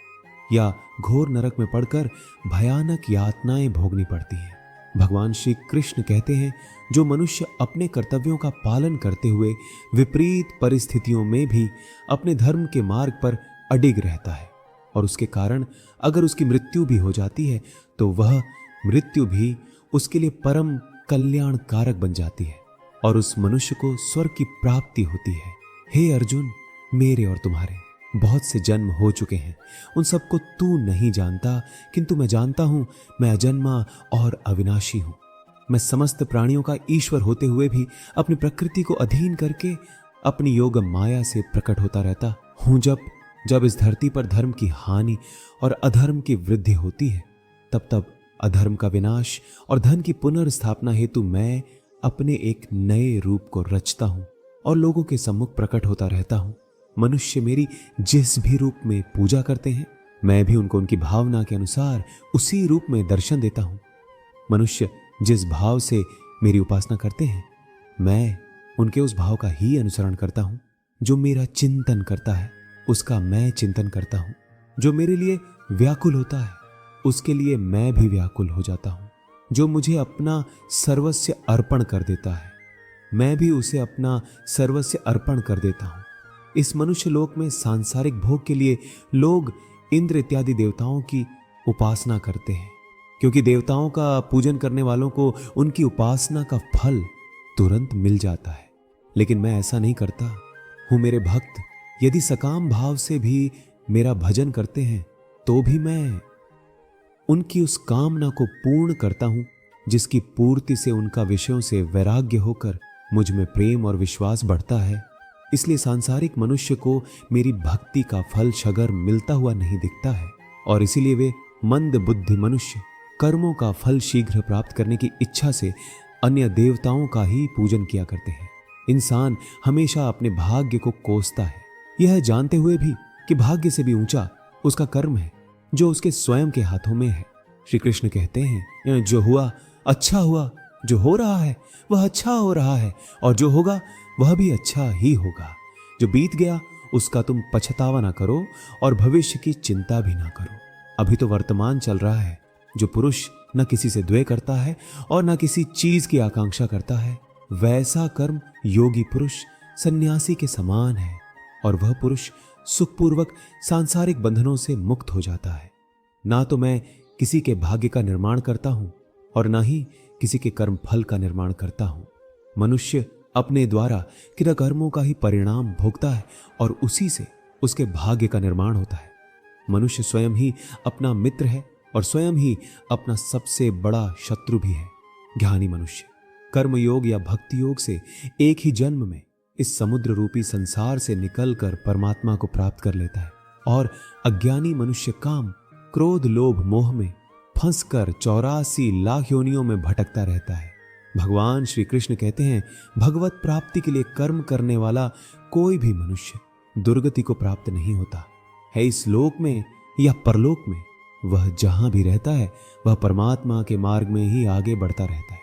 या घोर नरक में पड़कर भयानक यातनाएं भोगनी पड़ती हैं। भगवान श्री कृष्ण कहते हैं, जो मनुष्य अपने कर्तव्यों का पालन करते हुए विपरीत परिस्थितियों में भी अपने धर्म के मार्ग पर अडिग रहता है और उसके कारण अगर उसकी मृत्यु भी हो जाती है, तो वह मृत्यु भी उसके लिए परम कल्याण कारक बन जाती है और उस मनुष्य को स्वर्ग की प्राप्ति होती है। हे अर्जुन, मेरे और तुम्हारे बहुत से जन्म हो चुके हैं, उन सबको तू नहीं जानता, किंतु मैं जानता हूं, मैं अजन्मा और अविनाशी हूं। मैं समस्त प्राणियों का ईश्वर होते हुए भी अपनी प्रकृति को अधीन करके अपनी योग माया से प्रकट होता रहता हूं। जब इस धरती पर धर्म की हानि और अधर्म की वृद्धि होती है, तब अधर्म का विनाश और धन की पुनर्स्थापना हेतु मैं अपने एक नए रूप को रचता हूं और लोगों के सम्मुख प्रकट होता रहता हूं। मनुष्य मेरी जिस भी रूप में पूजा करते हैं, मैं भी उनको उनकी भावना के अनुसार उसी रूप में दर्शन देता हूं। मनुष्य जिस भाव से मेरी उपासना करते हैं, मैं उनके उस भाव का ही अनुसरण करता हूं। जो मेरा चिंतन करता है, उसका मैं चिंतन करता हूं। जो मेरे लिए व्याकुल होता है, उसके लिए मैं भी व्याकुल हो जाता हूं। जो मुझे अपना सर्वस्व अर्पण कर देता है, मैं भी उसे अपना सर्वस्व अर्पण कर देता हूं। इस मनुष्य लोक में सांसारिक भोग के लिए लोग इंद्र इत्यादि देवताओं की उपासना करते हैं, क्योंकि देवताओं का पूजन करने वालों को उनकी उपासना का फल तुरंत मिल जाता है। लेकिन मैं ऐसा नहीं करता हूं। मेरे भक्त यदि सकाम भाव से भी मेरा भजन करते हैं तो भी मैं उनकी उस कामना को पूर्ण करता हूं जिसकी पूर्ति से उनका विषयों से वैराग्य होकर मुझ में प्रेम और विश्वास बढ़ता है। इसलिए सांसारिक मनुष्य को मेरी भक्ति का फल शगर मिलता हुआ नहीं दिखता है, और इसीलिए वे मंद बुद्धि मनुष्य कर्मों का फल शीघ्र प्राप्त करने की इच्छा से अन्य देवताओं का ही पूजन किया करते हैं। इंसान हमेशा अपने भाग्य को कोसता है, यह जानते हुए भी कि भाग्य से भी ऊंचा उसका कर्म है जो उसके स्वयं के हाथों में है। श्री कृष्ण कहते हैं, जो हुआ अच्छा हुआ, जो हो रहा है वह अच्छा हो रहा है, और जो होगा वह भी अच्छा ही होगा। जो बीत गया उसका तुम पछतावा ना करो और भविष्य की चिंता भी ना करो। अभी तो वर्तमान चल रहा है। जो पुरुष न किसी से द्वेष करता है और न किसी चीज की आकांक्षा करता है, वैसा कर्म योगी पुरुष सन्यासी के समान है, और वह पुरुष सुखपूर्वक सांसारिक बंधनों से मुक्त हो जाता है। ना तो मैं किसी के भाग्य का निर्माण करता हूं और ना ही किसी के कर्म फल का निर्माण करता हूं। मनुष्य अपने द्वारा किन कर्मों का ही परिणाम भोगता है और उसी से उसके भाग्य का निर्माण होता है। मनुष्य स्वयं ही अपना मित्र है और स्वयं ही अपना सबसे बड़ा शत्रु भी है। ज्ञानी मनुष्य कर्म योग या भक्ति योग से एक ही जन्म में इस समुद्र रूपी संसार से निकलकर परमात्मा को प्राप्त कर लेता है, और अज्ञानी मनुष्य काम क्रोध लोभ मोह में फंसकर 84 लाख योनियों में भटकता रहता है। भगवान श्री कृष्ण कहते हैं, भगवत प्राप्ति के लिए कर्म करने वाला कोई भी मनुष्य दुर्गति को प्राप्त नहीं होता है। इस लोक में या परलोक में वह जहां भी रहता है वह परमात्मा के मार्ग में ही आगे बढ़ता रहता है।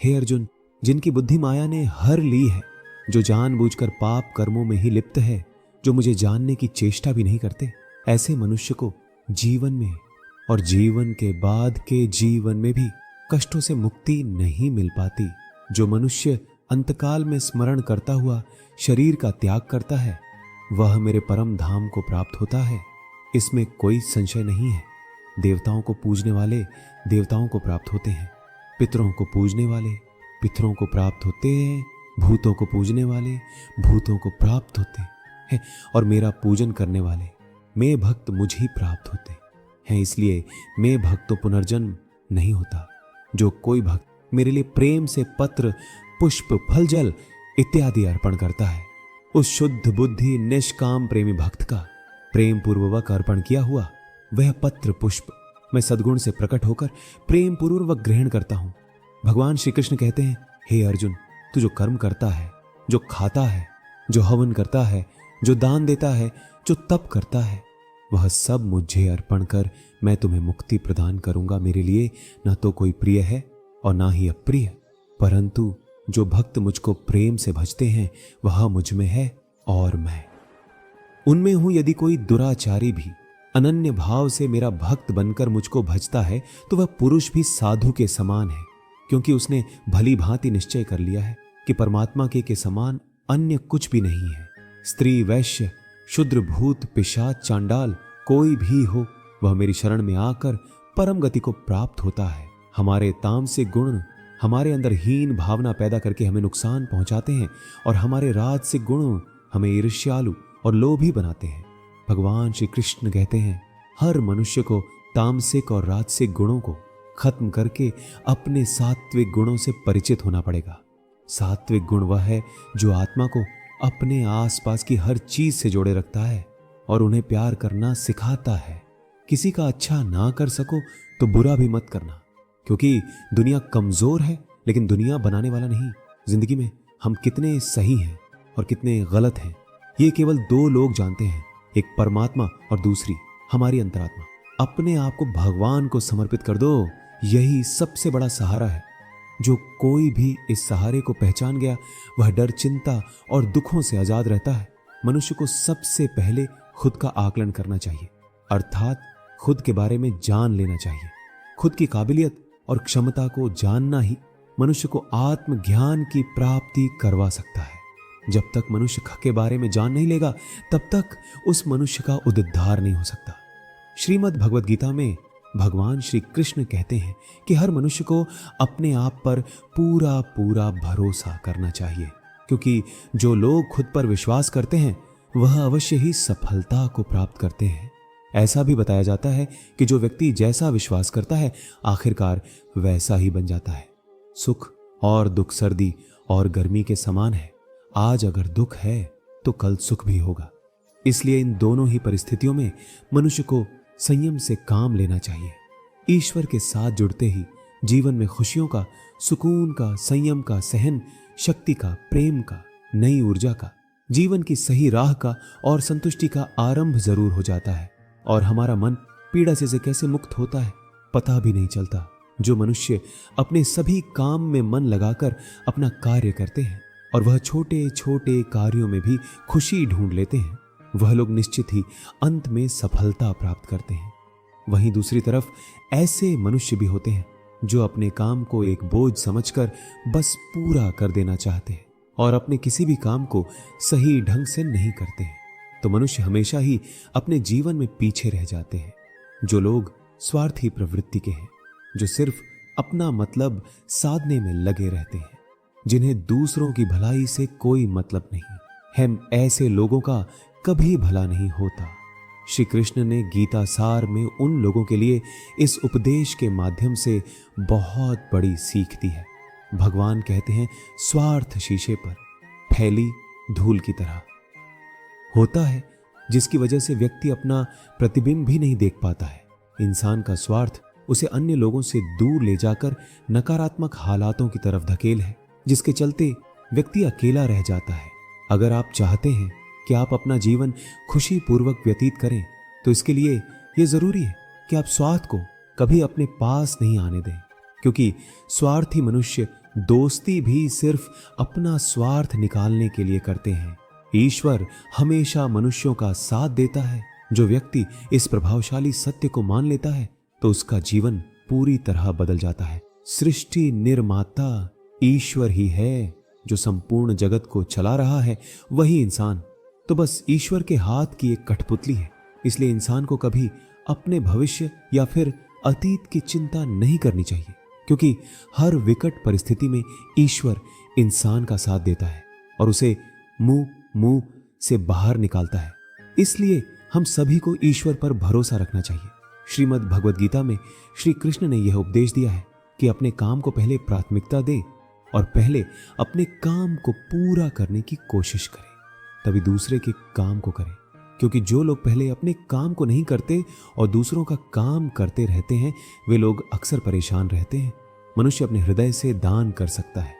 हे अर्जुन, जिनकी बुद्धि माया ने हर ली है, जो जानबूझकर पाप कर्मों में ही लिप्त है, जो मुझे जानने की चेष्टा भी नहीं करते, ऐसे मनुष्य को जीवन में और जीवन के बाद के जीवन में भी कष्टों से मुक्ति नहीं मिल पाती। जो मनुष्य अंतकाल में स्मरण करता हुआ शरीर का त्याग करता है, वह मेरे परम धाम को प्राप्त होता है, इसमें कोई संशय नहीं है। देवताओं को पूजने वाले देवताओं को प्राप्त होते हैं, पितरों को पूजने वाले पितरों को प्राप्त होते हैं, भूतों को पूजने वाले भूतों को प्राप्त होते हैं, और मेरा पूजन करने वाले मैं भक्त मुझ ही प्राप्त होते हैं। इसलिए मैं भक्त तो पुनर्जन्म नहीं होता। जो कोई भक्त मेरे लिए प्रेम से पत्र पुष्प फल जल इत्यादि अर्पण करता है, उस शुद्ध बुद्धि निष्काम प्रेमी भक्त का प्रेम पूर्वक अर्पण किया हुआ वह पत्र पुष्प मैं सद्गुण से प्रकट होकर प्रेम पूर्वक ग्रहण करता हूं। भगवान श्री कृष्ण कहते हैं, हे अर्जुन, तू जो कर्म करता है, जो खाता है, जो हवन करता है, जो दान देता है, जो तप करता है, वह सब मुझे अर्पण कर मैं तुम्हें मुक्ति प्रदान करूंगा। मेरे लिए न तो कोई प्रिय है और ना ही अप्रिय, परंतु जो भक्त मुझको प्रेम से भजते हैं वह मुझ में है और मैं उनमें हूं। यदि कोई दुराचारी भी अनन्य भाव से मेरा भक्त बनकर मुझको भजता है तो वह पुरुष भी साधु के समान है, क्योंकि उसने भली भांति निश्चय कर लिया है कि परमात्मा के समान अन्य कुछ भी नहीं है। स्त्री वैश्य शूद्र भूत पिशाच चांडाल कोई भी हो, वह मेरी शरण में आकर परम गति को प्राप्त होता है। हमारे तामसिक गुण हमारे अंदर हीन भावना पैदा करके हमें नुकसान पहुंचाते हैं, और हमारे राजसिक गुण हमें ईर्ष्यालु और लोभी बनाते हैं। भगवान श्री कृष्ण कहते हैं, हर मनुष्य को तामसिक और राजसिक गुणों को खत्म करके अपने सात्विक गुणों से परिचित होना पड़ेगा। सात्विक गुण वह है जो आत्मा को अपने आसपास की हर चीज से जोड़े रखता है और उन्हें प्यार करना सिखाता है। किसी का अच्छा ना कर सको तो बुरा भी मत करना, क्योंकि दुनिया कमजोर है लेकिन दुनिया बनाने वाला नहीं। जिंदगी में हम कितने सही हैं और कितने गलत हैं ये केवल दो लोग जानते हैं, एक परमात्मा और दूसरी हमारी अंतरात्मा। अपने आप को भगवान को समर्पित कर दो, यही सबसे बड़ा सहारा है। जो कोई भी इस सहारे को पहचान गया वह डर चिंता और दुखों से आजाद रहता है। मनुष्य को सबसे पहले खुद का आकलन करना चाहिए, अर्थात खुद के बारे में जान लेना चाहिए। खुद की काबिलियत और क्षमता को जानना ही मनुष्य को आत्मज्ञान की प्राप्ति करवा सकता है। जब तक मनुष्य के बारे में जान नहीं लेगा तब तक उस मनुष्य का उद्धार नहीं हो सकता। श्रीमद् भगवद गीता में भगवान श्री कृष्ण कहते हैं कि हर मनुष्य को अपने आप पर पूरा पूरा भरोसा करना चाहिए, क्योंकि जो लोग खुद पर विश्वास करते हैं वह अवश्य ही सफलता को प्राप्त करते हैं। ऐसा भी बताया जाता है कि जो व्यक्ति जैसा विश्वास करता है आखिरकार वैसा ही बन जाता है। सुख और दुख सर्दी और गर्मी के समान है। आज अगर दुख है तो कल सुख भी होगा। इसलिए इन दोनों ही परिस्थितियों में मनुष्य को संयम से काम लेना चाहिए। ईश्वर के साथ जुड़ते ही जीवन में खुशियों का, सुकून का, संयम का, सहन शक्ति का, प्रेम का, नई ऊर्जा का, जीवन की सही राह का और संतुष्टि का आरंभ जरूर हो जाता है। और हमारा मन पीड़ा से कैसे मुक्त होता है पता भी नहीं चलता। जो मनुष्य अपने सभी काम में मन लगाकर अपना कार्य करते हैं और वह छोटे छोटे कार्यों में भी खुशी ढूंढ लेते हैं, वह लोग निश्चित ही अंत में सफलता प्राप्त करते हैं। वहीं दूसरी तरफ ऐसे मनुष्य भी होते हैं जो अपने काम को एक बोझ समझकर बस पूरा कर देना चाहते हैं और अपने किसी भी काम को सही ढंग से नहीं करते हैं। तो मनुष्य हमेशा ही अपने जीवन में पीछे रह जाते हैं। जो लोग स्वार्थी प्रवृत्ति के हैं, जो सिर्फ अपना मतलब साधने में लगे रहते हैं, जिन्हें दूसरों की भलाई से कोई मतलब नहीं, हम ऐसे लोगों का कभी भला नहीं होता। श्री कृष्ण ने गीता सार में उन लोगों के लिए इस उपदेश के माध्यम से बहुत बड़ी सीख दी है। भगवान कहते हैं, स्वार्थ शीशे पर फैली धूल की तरह होता है, जिसकी वजह से व्यक्ति अपना प्रतिबिंब भी नहीं देख पाता है। इंसान का स्वार्थ उसे अन्य लोगों से दूर ले जाकर नकारात्मक हालातों की तरफ धकेल है, जिसके चलते व्यक्ति अकेला रह जाता है। अगर आप चाहते हैं कि आप अपना जीवन खुशी पूर्वक व्यतीत करें तो इसके लिए यह जरूरी है कि आप स्वार्थ को कभी अपने पास नहीं आने दें, क्योंकि स्वार्थी मनुष्य दोस्ती भी सिर्फ अपना स्वार्थ निकालने के लिए करते हैं। ईश्वर हमेशा मनुष्यों का साथ देता है। जो व्यक्ति इस प्रभावशाली सत्य को मान लेता है तो उसका जीवन पूरी तरह बदल जाता है। सृष्टि निर्माता ईश्वर ही है, जो संपूर्ण जगत को चला रहा है वही इंसान तो बस ईश्वर के हाथ की एक कठपुतली है। इसलिए इंसान को कभी अपने भविष्य या फिर अतीत की चिंता नहीं करनी चाहिए, क्योंकि हर विकट परिस्थिति में ईश्वर इंसान का साथ देता है और उसे मुंह से बाहर निकालता है। इसलिए हम सभी को ईश्वर पर भरोसा रखना चाहिए। श्रीमद् भगवद गीता में श्री कृष्ण ने यह उपदेश दिया है कि अपने काम को पहले प्राथमिकता दे और पहले अपने काम को पूरा करने की कोशिश करे, तभी दूसरे के काम को करे। क्योंकि जो लोग पहले अपने काम को नहीं करते और दूसरों का काम करते रहते हैं, वे लोग अक्सर परेशान रहते हैं। मनुष्य अपने हृदय से दान कर सकता है,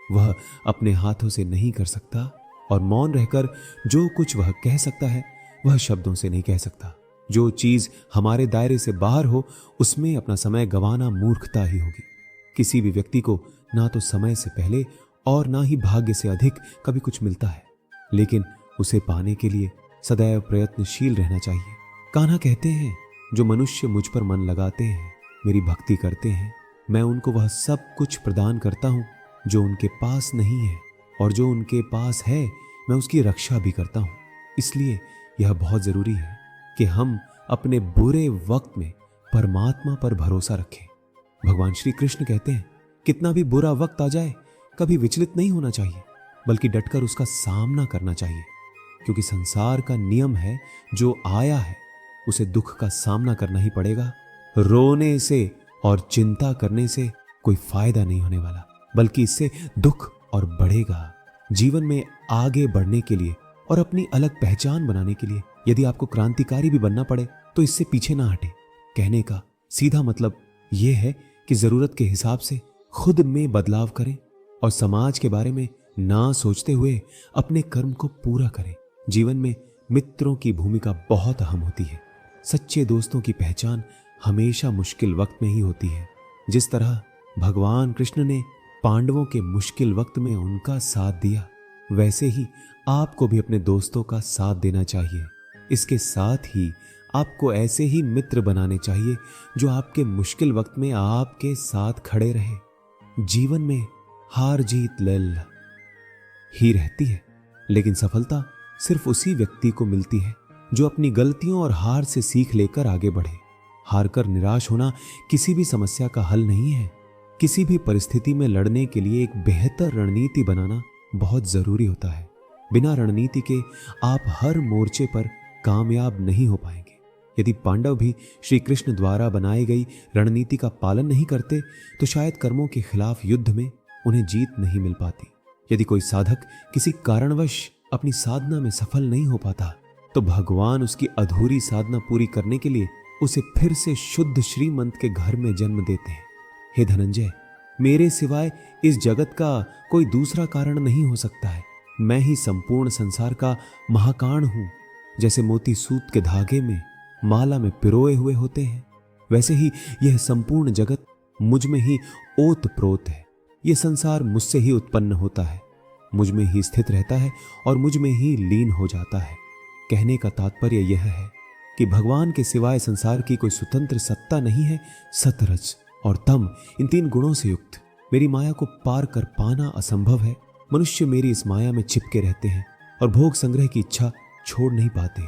वह अपने हाथों से नहीं कर सकता, और मौन रहकर जो कुछ वह कह सकता है वह शब्दों से नहीं कह सकता। जो चीज हमारे दायरे से बाहर हो उसमें अपना समय गंवाना मूर्खता ही होगी। किसी भी व्यक्ति को ना तो समय से पहले और ना ही भाग्य से अधिक कभी कुछ मिलता है, लेकिन उसे पाने के लिए सदैव प्रयत्नशील रहना चाहिए। कान्हा कहते हैं, जो मनुष्य मुझ पर मन लगाते हैं, मेरी भक्ति करते हैं, मैं उनको वह सब कुछ प्रदान करता हूँ जो उनके पास नहीं है, और जो उनके पास है मैं उसकी रक्षा भी करता हूँ। इसलिए यह बहुत जरूरी है कि हम अपने बुरे वक्त में परमात्मा पर भरोसा रखें। भगवान श्री कृष्ण कहते हैं, कितना भी बुरा वक्त आ जाए कभी विचलित नहीं होना चाहिए, बल्कि डटकर उसका सामना करना चाहिए, क्योंकि संसार का नियम है, जो आया है उसे दुख का सामना करना ही पड़ेगा। रोने से और चिंता करने से कोई फायदा नहीं होने वाला, बल्कि इससे दुख और बढ़ेगा। जीवन में आगे बढ़ने के लिए और अपनी अलग पहचान बनाने के लिए यदि आपको क्रांतिकारी भी बनना पड़े तो इससे पीछे ना हटे। कहने का सीधा मतलब यह है कि जरूरत के हिसाब से खुद में बदलाव करें और समाज के बारे में ना सोचते हुए अपने कर्म को पूरा करें। जीवन में मित्रों की भूमिका बहुत अहम होती है। सच्चे दोस्तों की पहचान हमेशा मुश्किल वक्त में ही होती है। जिस तरह भगवान कृष्ण ने पांडवों के मुश्किल वक्त में उनका साथ दिया, वैसे ही आपको भी अपने दोस्तों का साथ देना चाहिए। इसके साथ ही आपको ऐसे ही मित्र बनाने चाहिए जो आपके मुश्किल वक्त में आपके साथ खड़े रहे। जीवन में हार जीत लड़ ही रहती है, लेकिन सफलता सिर्फ उसी व्यक्ति को मिलती है जो अपनी गलतियों और हार से सीख लेकर आगे बढ़े। हारकर निराश होना किसी भी समस्या का हल नहीं है। किसी भी परिस्थिति में लड़ने के लिए एक बेहतर रणनीति बनाना बहुत जरूरी होता है। बिना रणनीति के आप हर मोर्चे पर कामयाब नहीं हो पाएंगे। यदि पांडव भी श्री कृष्ण द्वारा बनाई गई रणनीति का पालन नहीं करते तो शायद कर्मों के खिलाफ युद्ध में उन्हें जीत नहीं मिल पाती। यदि कोई साधक किसी कारणवश अपनी साधना में सफल नहीं हो पाता तो भगवान उसकी अधूरी साधना पूरी करने के लिए उसे फिर से शुद्ध श्रीमंत के घर में जन्म देते हैं। हे धनंजय, मेरे सिवाय इस जगत का कोई दूसरा कारण नहीं हो सकता है। मैं ही संपूर्ण संसार का महाकारण हूं। जैसे मोती सूत के धागे में माला में पिरोए हुए होते हैं, वैसे ही यह संपूर्ण जगत मुझ में ही ओत प्रोत है। यह संसार मुझसे ही उत्पन्न होता है, मुझ में ही स्थित रहता है और मुझ में ही लीन हो जाता है। कहने का तात्पर्य यह है कि भगवान के सिवाय संसार की कोई स्वतंत्र सत्ता नहीं है। सतरज और तम, इन 3 गुणों से युक्त मेरी माया को पार कर पाना असंभव है। मनुष्य मेरी इस माया में चिपके रहते हैं और भोग संग्रह की इच्छा छोड़ नहीं पाते।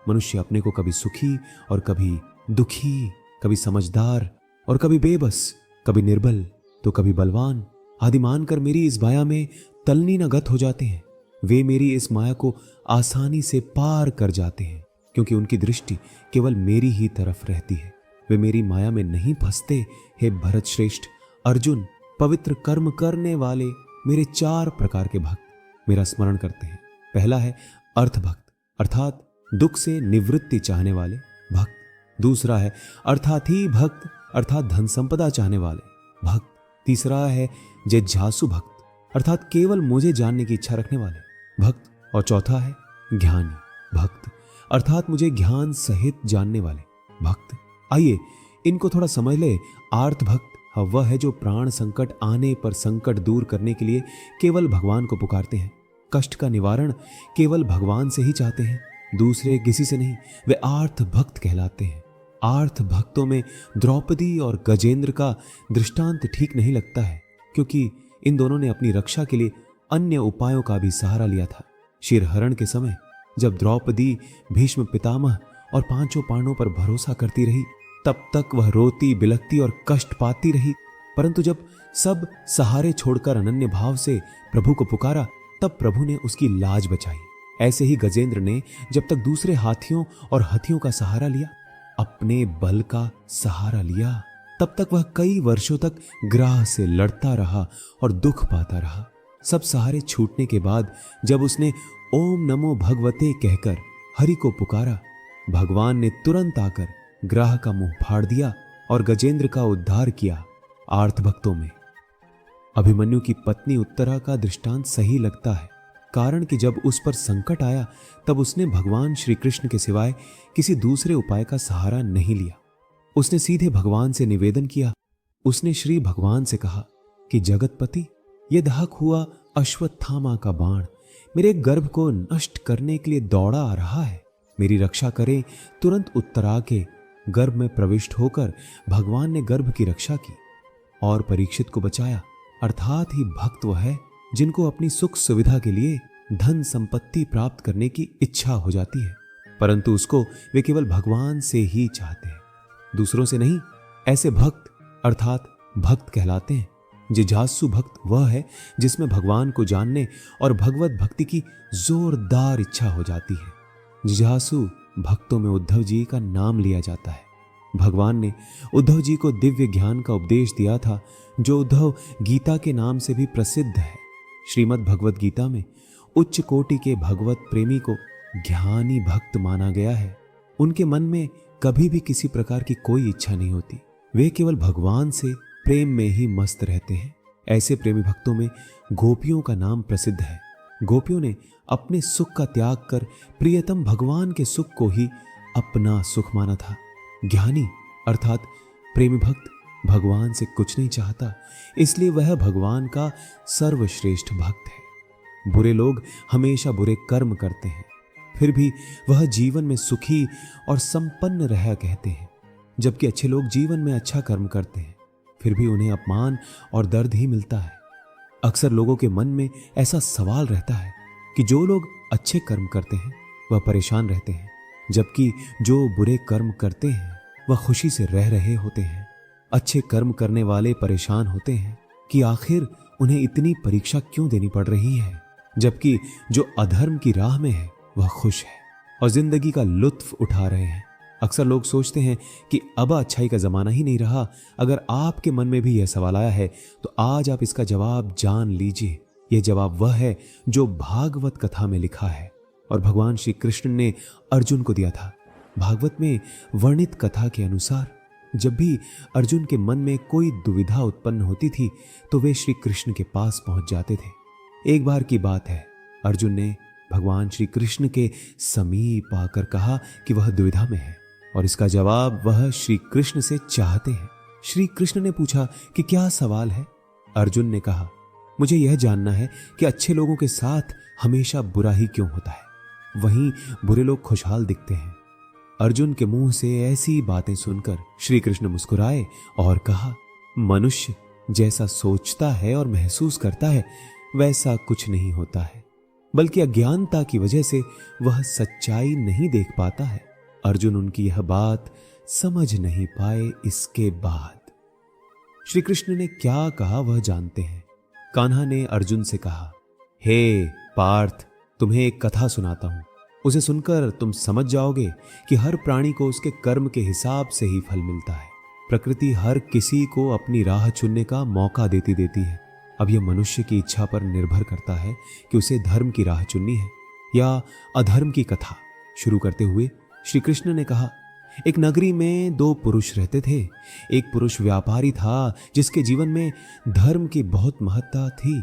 मनुष्य अपने को कभी सुखी और कभी दुखी, कभी समझदार और कभी बेबस, कभी निर्बल तो कभी बलवान आदि मानकर मेरी इस माया में तलनी न गत हो जाते हैं। वे मेरी इस माया को आसानी से पार कर जाते हैं क्योंकि उनकी दृष्टि केवल मेरी ही तरफ रहती है। वे मेरी माया में नहीं फंसते। हे भरत श्रेष्ठ, अर्जुन, पवित्र कर्म करने वाले मेरे 4 प्रकार के भक्त मेरा स्मरण करते हैं। पहला है अर्थ भक्त, अर्थात दुख से निवृत्ति चाहने वाले भक्त। दूसरा है अर्थाथी भक्त, अर्थात धन संपदा चाहने वाले भक्त। तीसरा है जिज्ञासु भक्त, अर्थात केवल मुझे जानने की इच्छा रखने वाले भक्त। और चौथा है ज्ञानी भक्त, अर्थात मुझे ज्ञान सहित जानने वाले भक्त। आइए इनको थोड़ा समझ ले। आर्त भक्त वह है जो प्राण संकट आने पर संकट दूर करने के लिए केवल भगवान को पुकारते हैं। कष्ट का निवारण केवल भगवान से ही चाहते हैं, दूसरे किसी से नहीं। वे आर्त भक्त कहलाते हैं। आर्त भक्तों में द्रौपदी और गजेंद्र का दृष्टांत ठीक नहीं लगता है क्योंकि इन दोनों ने अपनी रक्षा के लिए अन्य उपायों का भी सहारा लिया था। शिरहरण के समय जब द्रौपदी भीष्म पितामह और 5 पांडवों पर भरोसा करती रही तब तक वह रोती बिलखती और कष्ट पाती रही, परंतु जब सब सहारे छोड़कर अनन्य भाव से प्रभु को पुकारा तब प्रभु ने उसकी लाज बचाई। ऐसे ही गजेंद्र ने जब तक दूसरे हाथियों और हथियों का सहारा लिया, अपने बल का सहारा लिया, तब तक वह कई वर्षों तक ग्राह से लड़ता रहा और दुख पाता रहा। सब सहारे छूटने के बाद जब उसने ओम नमो भगवते कहकर हरि को पुकारा, भगवान ने तुरंत आकर ग्राह का मुंह फाड़ दिया और गजेंद्र का उद्धार किया। आर्त भक्तों में अभिमन्यु की पत्नी उत्तरा का दृष्टांत सही लगता है, कारण कि जब उस पर संकट आया तब उसने भगवान श्री कृष्ण के सिवाय किसी दूसरे उपाय का सहारा नहीं लिया। उसने सीधे भगवान से निवेदन किया। उसने श्री भगवान से कहा कि जगतपति, यह दाहक हुआ अश्वत्थामा का बाण मेरे गर्भ को नष्ट करने के लिए दौड़ा आ रहा है, मेरी रक्षा करें। तुरंत उत्तरा के गर्भ में प्रविष्ट होकर भगवान ने गर्भ की रक्षा की और परीक्षित को बचाया। अर्थात ही भक्त वह है जिनको अपनी सुख सुविधा के लिए धन संपत्ति प्राप्त करने की इच्छा हो जाती है, परंतु उसको वे केवल भगवान से ही चाहते हैं, दूसरों से नहीं। ऐसे भक्त अर्थात भक्त कहलाते हैं। जिज्ञासु भक्त वह है जिसमें भगवान को जानने और भगवत भक्ति की जोरदार इच्छा हो जाती है। जिज्ञासु भक्तों में उद्धव जी का नाम लिया जाता है। भगवान ने उद्धव जी को दिव्य ज्ञान का उपदेश दिया था जो उद्धव गीता के नाम से भी प्रसिद्ध है। श्रीमद् भगवत गीता में उच्च कोटि के भगवत प्रेमी को ज्ञानी भक्त माना गया है। उनके मन में कभी भी किसी प्रकार की कोई इच्छा नहीं होती, वे केवल भगवान से प्रेम में ही मस्त रहते हैं। ऐसे प्रेमी भक्तों में गोपियों का नाम प्रसिद्ध है। गोपियों ने अपने सुख का त्याग कर प्रियतम भगवान के सुख को ही अपना सुख माना था। ज्ञानी अर्थात प्रेमी भक्त भगवान से कुछ नहीं चाहता, इसलिए वह भगवान का सर्वश्रेष्ठ भक्त है। बुरे लोग हमेशा बुरे कर्म करते हैं, फिर भी वह जीवन में सुखी और संपन्न रहा कहते हैं, जबकि अच्छे लोग जीवन में अच्छा कर्म करते हैं, फिर भी उन्हें अपमान और दर्द ही मिलता है। अक्सर लोगों के मन में ऐसा सवाल रहता है कि जो लोग अच्छे कर्म करते हैं वह परेशान रहते हैं, जबकि जो बुरे कर्म करते हैं वह खुशी से रह रहे होते हैं। अच्छे कर्म करने वाले परेशान होते हैं कि आखिर उन्हें इतनी परीक्षा क्यों देनी पड़ रही है, जबकि जो अधर्म की राह में है वह खुश है और जिंदगी का लुत्फ उठा रहे हैं। अक्सर लोग सोचते हैं कि अब अच्छाई का जमाना ही नहीं रहा। अगर आपके मन में भी यह सवाल आया है तो आज आप इसका जवाब जान लीजिए। यह जवाब वह है जो भागवत कथा में लिखा है और भगवान श्री कृष्ण ने अर्जुन को दिया था। भागवत में वर्णित कथा के अनुसार जब भी अर्जुन के मन में कोई दुविधा उत्पन्न होती थी तो वे श्री कृष्ण के पास पहुंच जाते थे। एक बार की बात है, अर्जुन ने भगवान श्री कृष्ण के समीप आकर कहा कि वह दुविधा में है और इसका जवाब वह श्री कृष्ण से चाहते हैं। श्री कृष्ण ने पूछा कि क्या सवाल है। अर्जुन ने कहा, मुझे यह जानना है कि अच्छे लोगों के साथ हमेशा बुरा ही क्यों होता है, वहीं बुरे लोग खुशहाल दिखते हैं। अर्जुन के मुंह से ऐसी बातें सुनकर श्री कृष्ण मुस्कुराए और कहा, मनुष्य जैसा सोचता है और महसूस करता है वैसा कुछ नहीं होता है, बल्कि अज्ञानता की वजह से वह सच्चाई नहीं देख पाता है। अर्जुन उनकी यह बात समझ नहीं पाए। इसके बाद श्री कृष्ण ने क्या कहा वह जानते हैं। कान्हा ने अर्जुन से कहा, हे पार्थ, तुम्हें एक कथा सुनाता हूं। उसे सुनकर तुम समझ जाओगे कि हर प्राणी को उसके कर्म के हिसाब से ही फल मिलता है। प्रकृति हर किसी को अपनी राह चुनने का मौका देती है। अब यह मनुष्य की इच्छा पर निर्भर करता है कि उसे धर्म की राह चुननी है या अधर्म की। कथा शुरू करते हुए श्री कृष्ण ने कहा, एक नगरी में दो पुरुष रहते थे। एक पुरुष व्यापारी था जिसके जीवन में धर्म की बहुत महत्ता थी।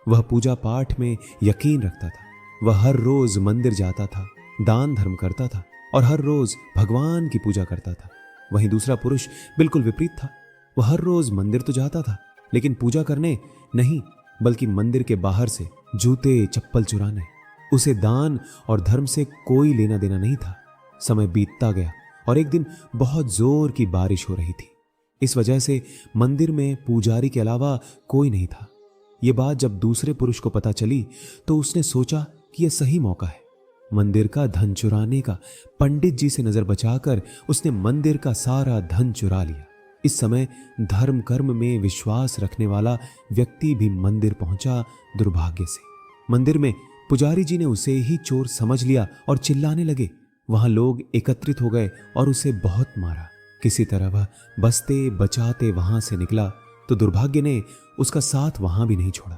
वह पूजा पाठ में यकीन रखता था। वह हर रोज मंदिर जाता था, दान धर्म करता था और हर रोज भगवान की पूजा करता था। वहीं दूसरा पुरुष बिल्कुल विपरीत था। वह हर रोज मंदिर तो जाता था लेकिन पूजा करने नहीं, बल्कि मंदिर के बाहर से जूते चप्पल चुराने। उसे दान और धर्म से कोई लेना देना नहीं था। समय बीतता गया और एक दिन बहुत जोर की बारिश हो रही थी। इस वजह से मंदिर में पुजारी के अलावा कोई नहीं था। यह बात जब दूसरे पुरुष को पता चली तो उसने सोचा कि यह सही मौका है मंदिर का धन चुराने का। पंडित जी से नजर बचाकर उसने मंदिर का सारा धन चुरा लिया। इस समय धर्म कर्म में विश्वास रखने वाला व्यक्ति भी मंदिर पहुंचा। दुर्भाग्य से मंदिर में पुजारी जी ने उसे ही चोर समझ लिया और चिल्लाने लगे। वहां लोग एकत्रित हो गए और उसे बहुत मारा। किसी तरह वह बचते बचाते वहां से निकला तो दुर्भाग्य ने उसका साथ वहां भी नहीं छोड़ा।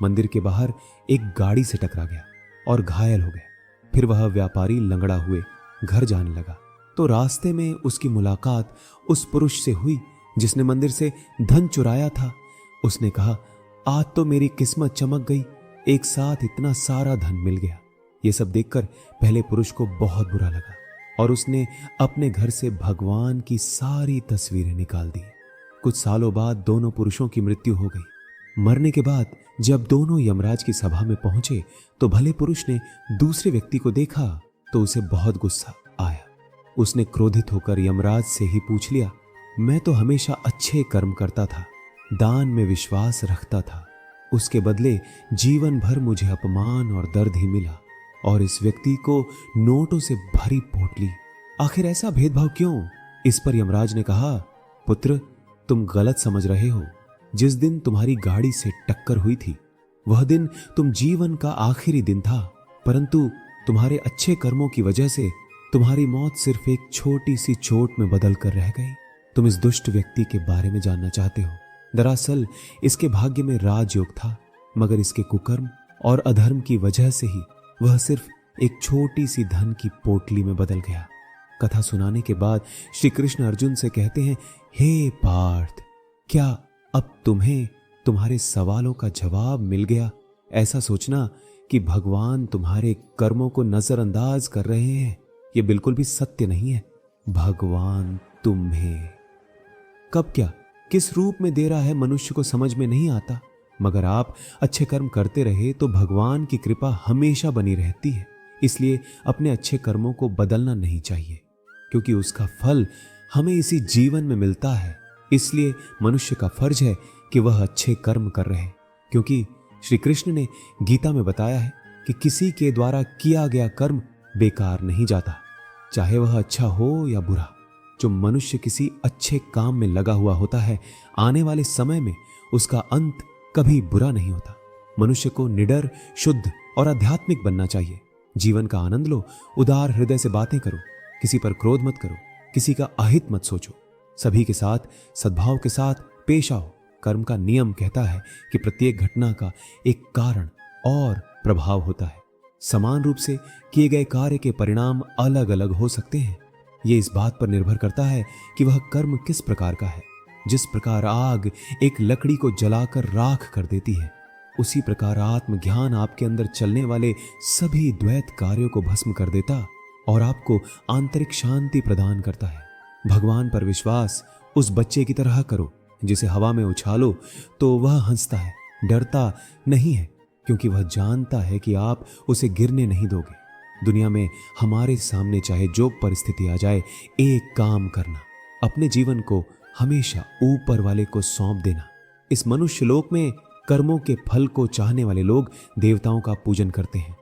मंदिर के बाहर एक गाड़ी से टकरा गया और घायल हो गया। फिर वह व्यापारी लंगड़ा हुए घर जाने लगा तो रास्ते में उसकी मुलाकात उस पुरुष से हुई जिसने मंदिर से धन चुराया था। उसने कहा, आज तो मेरी किस्मत चमक गई, एक साथ इतना सारा धन मिल गया। ये सब देखकर पहले पुरुष को बहुत बुरा लगा और उसने अपने घर से भगवान की सारी तस्वीरें निकाल दी। कुछ सालों बाद दोनों पुरुषों की मृत्यु हो गई। मरने के बाद जब दोनों यमराज की सभा में पहुंचे तो भले पुरुष ने दूसरे व्यक्ति को देखा तो उसे बहुत गुस्सा आया। उसने क्रोधित होकर यमराज से ही पूछ लिया, मैं तो हमेशा अच्छे कर्म करता था, दान में विश्वास रखता था, उसके बदले जीवन भर मुझे अपमान और दर्द ही मिला और इस व्यक्ति को नोटों से भरी पोटली। आखिर ऐसा भेदभाव क्यों? इस पर यमराज ने कहा, पुत्र, तुम गलत समझ रहे हो। जिस दिन तुम्हारी गाड़ी से टक्कर हुई थी वह दिन तुम जीवन का आखिरी दिन था, परंतु तुम्हारे अच्छे कर्मों की वजह से तुम्हारी मौत सिर्फ एक छोटी सी चोट में बदल कर रह गई। तुम इस दुष्ट व्यक्ति के बारे में जानना चाहते हो। दरअसल इसके भाग्य में राजयोग था, मगर इसके कुकर्म और अधर्म की वजह से ही वह सिर्फ एक छोटी सी धन की पोटली में बदल गया। कथा सुनाने के बाद श्री कृष्ण अर्जुन से कहते हैं, हे पार्थ, क्या अब तुम्हें तुम्हारे सवालों का जवाब मिल गया? ऐसा सोचना कि भगवान तुम्हारे कर्मों को नजरअंदाज कर रहे हैं, यह बिल्कुल भी सत्य नहीं है। भगवान तुम्हें कब क्या किस रूप में दे रहा है मनुष्य को समझ में नहीं आता, मगर आप अच्छे कर्म करते रहे तो भगवान की कृपा हमेशा बनी रहती है। इसलिए अपने अच्छे कर्मों को बदलना नहीं चाहिए, क्योंकि उसका फल हमें इसी जीवन में मिलता है। इसलिए मनुष्य का फर्ज है कि वह अच्छे कर्म कर रहे, क्योंकि श्री कृष्ण ने गीता में बताया है कि किसी के द्वारा किया गया कर्म बेकार नहीं जाता, चाहे वह अच्छा हो या बुरा। जो मनुष्य किसी अच्छे काम में लगा हुआ होता है, आने वाले समय में उसका अंत कभी बुरा नहीं होता। मनुष्य को निडर, शुद्ध और आध्यात्मिक बनना चाहिए। जीवन का आनंद लो, उदार हृदय से बातें करो, किसी पर क्रोध मत करो, किसी का अहित मत सोचो, सभी के साथ सद्भाव के साथ पेश आओ। कर्म का नियम कहता है कि प्रत्येक घटना का एक कारण और प्रभाव होता है। समान रूप से किए गए कार्य के परिणाम अलग अलग हो सकते हैं। यह इस बात पर निर्भर करता है कि वह कर्म किस प्रकार का है। जिस प्रकार आग एक लकड़ी को जलाकर राख कर देती है, उसी प्रकार आत्मज्ञान आपके अंदर चलने वाले सभी द्वैत कार्यों को भस्म कर देता और आपको आंतरिक शांति प्रदान करता है। भगवान पर विश्वास उस बच्चे की तरह करो जिसे हवा में उछालो तो वह हंसता है, डरता नहीं है, क्योंकि वह जानता है कि आप उसे गिरने नहीं दोगे। दुनिया में हमारे सामने चाहे जो परिस्थिति आ जाए, एक काम करना, अपने जीवन को हमेशा ऊपर वाले को सौंप देना। इस मनुष्य लोक में कर्मों के फल को चाहने वाले लोग देवताओं का पूजन करते हैं,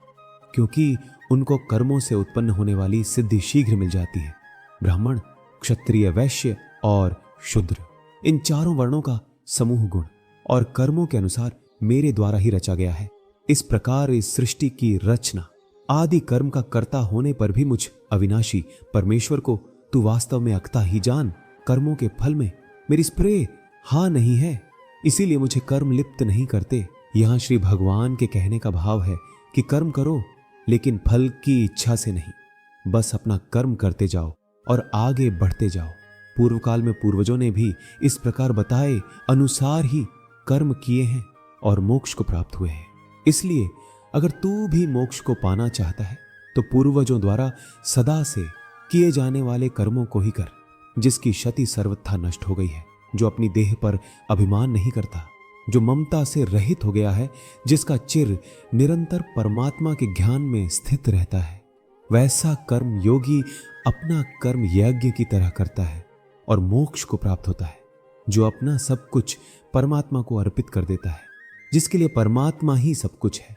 क्योंकि उनको कर्मों से उत्पन्न होने वाली सिद्धि शीघ्र मिल जाती है। ब्राह्मण, क्षत्रिय, वैश्य और शूद्र, इन चारों वर्णों का समूह गुण और कर्मों के अनुसार मेरे द्वारा ही रचा गया है। इस प्रकार इस सृष्टि की रचना आदि कर्म का कर्ता होने पर भी मुझ अविनाशी परमेश्वर को तू वास्तव में अकता ही जान। कर्मों के फल में मेरी स्प्रे हाँ नहीं है, इसीलिए मुझे कर्म लिप्त नहीं करते। यहां श्री भगवान के कहने का भाव है कि कर्म करो, लेकिन फल की इच्छा से नहीं। बस अपना कर्म करते जाओ और आगे बढ़ते जाओ। पूर्व काल में पूर्वजों ने भी इस प्रकार बताए अनुसार ही कर्म किए हैं और मोक्ष को प्राप्त हुए हैं। इसलिए अगर तू भी मोक्ष को पाना चाहता है तो पूर्वजों द्वारा सदा से किए जाने वाले कर्मों को ही कर, जिसकी क्षति सर्वथा नष्ट हो गई है, जो अपनी देह पर अभिमान नहीं करता, जो ममता से रहित हो गया है, जिसका चिर निरंतर परमात्मा के ज्ञान में स्थित रहता है। वैसा कर्म योगी अपना कर्म यज्ञ की तरह करता है और मोक्ष को प्राप्त होता है। जो अपना सब कुछ परमात्मा को अर्पित कर देता है, जिसके लिए परमात्मा ही सब कुछ है,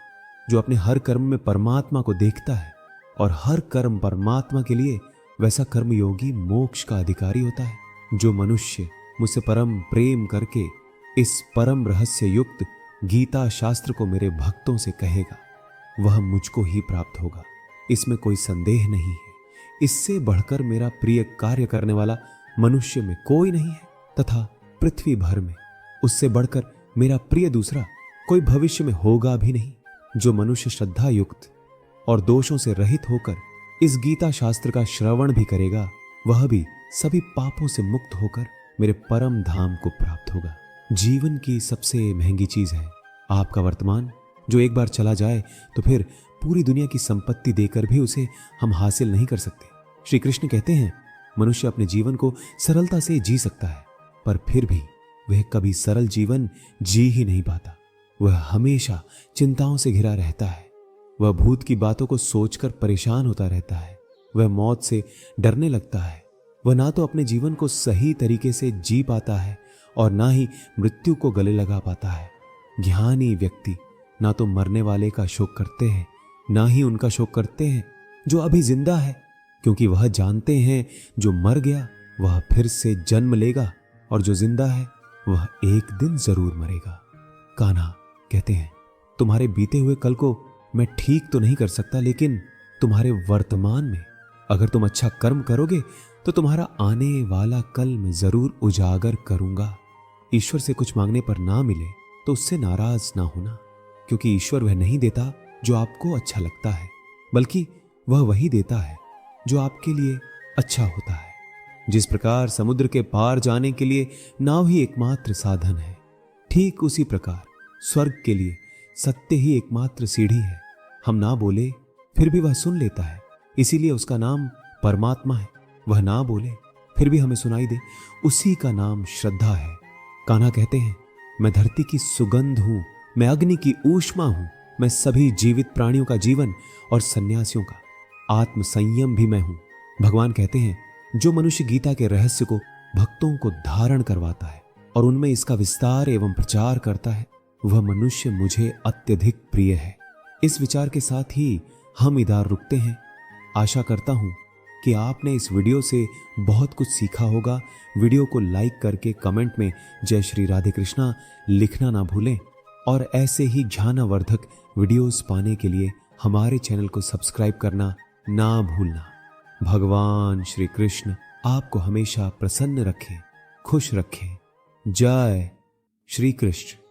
जो अपने हर कर्म में परमात्मा को देखता है और हर कर्म परमात्मा के लिए, वैसा कर्मयोगी मोक्ष का अधिकारी होता है। जो मनुष्य मुझसे परम प्रेम करके इस परम रहस्य युक्त गीता शास्त्र को मेरे भक्तों से कहेगा, वह मुझको ही प्राप्त होगा, इसमें कोई संदेह नहीं है। इससे बढ़कर मेरा प्रिय कार्य करने वाला मनुष्य में कोई नहीं है, तथा पृथ्वी भर में उससे बढ़कर मेरा प्रिय दूसरा कोई भविष्य में होगा भी नहीं। जो मनुष्य श्रद्धा युक्त और दोषों से रहित होकर इस गीता शास्त्र का श्रवण भी करेगा, वह भी सभी पापों से मुक्त होकर मेरे परम धाम को प्राप्त होगा। जीवन की सबसे महंगी चीज है आपका वर्तमान, जो एक बार चला जाए तो फिर पूरी दुनिया की संपत्ति देकर भी उसे हम हासिल नहीं कर सकते। श्री कृष्ण कहते हैं, मनुष्य अपने जीवन को सरलता से जी सकता है, पर फिर भी वह कभी सरल जीवन जी ही नहीं पाता। वह हमेशा चिंताओं से घिरा रहता है। वह भूत की बातों को सोचकर परेशान होता रहता है। वह मौत से डरने लगता है। वह ना तो अपने जीवन को सही तरीके से जी पाता है और ना ही मृत्यु को गले लगा पाता है। ज्ञानी व्यक्ति ना तो मरने वाले का शोक करते हैं, ना ही उनका शोक करते हैं जो अभी जिंदा है, क्योंकि वह जानते हैं जो मर गया वह फिर से जन्म लेगा और जो जिंदा है वह एक दिन जरूर मरेगा। कान्हा कहते हैं, तुम्हारे बीते हुए कल को मैं ठीक तो नहीं कर सकता, लेकिन तुम्हारे वर्तमान में अगर तुम अच्छा कर्म करोगे तो तुम्हारा आने वाला कल मैं जरूर उजागर करूंगा। ईश्वर से कुछ मांगने पर ना मिले तो उससे नाराज ना होना, क्योंकि ईश्वर वह नहीं देता जो आपको अच्छा लगता है, बल्कि वह वही देता है जो आपके लिए अच्छा होता है। जिस प्रकार समुद्र के पार जाने के लिए नाव ही एकमात्र साधन है, ठीक उसी प्रकार स्वर्ग के लिए सत्य ही एकमात्र सीढ़ी है। हम ना बोले फिर भी वह सुन लेता है, इसीलिए उसका नाम परमात्मा है। वह ना बोले फिर भी हमें सुनाई दे, उसी का नाम श्रद्धा है। कान्हा कहते हैं, मैं धरती की सुगंध हूं, मैं अग्नि की ऊष्मा हूं, मैं सभी जीवित प्राणियों का जीवन और सन्यासियों का आत्म संयम भी मैं हूं। भगवान कहते हैं, जो मनुष्य गीता के रहस्य को भक्तों को धारण करवाता है और उनमें इसका विस्तार एवं प्रचार करता है, वह मनुष्य मुझे अत्यधिक प्रिय है। इस विचार के साथ ही हम इधर रुकते हैं। आशा करता हूं कि आपने इस वीडियो से बहुत कुछ सीखा होगा। वीडियो को लाइक करके कमेंट में जय श्री राधे कृष्णा लिखना ना भूलें और ऐसे ही ज्ञानवर्धक वीडियोस पाने के लिए हमारे चैनल को सब्सक्राइब करना ना भूलना। भगवान श्री कृष्ण आपको हमेशा प्रसन्न रखें, खुश रखें। जय श्री कृष्ण।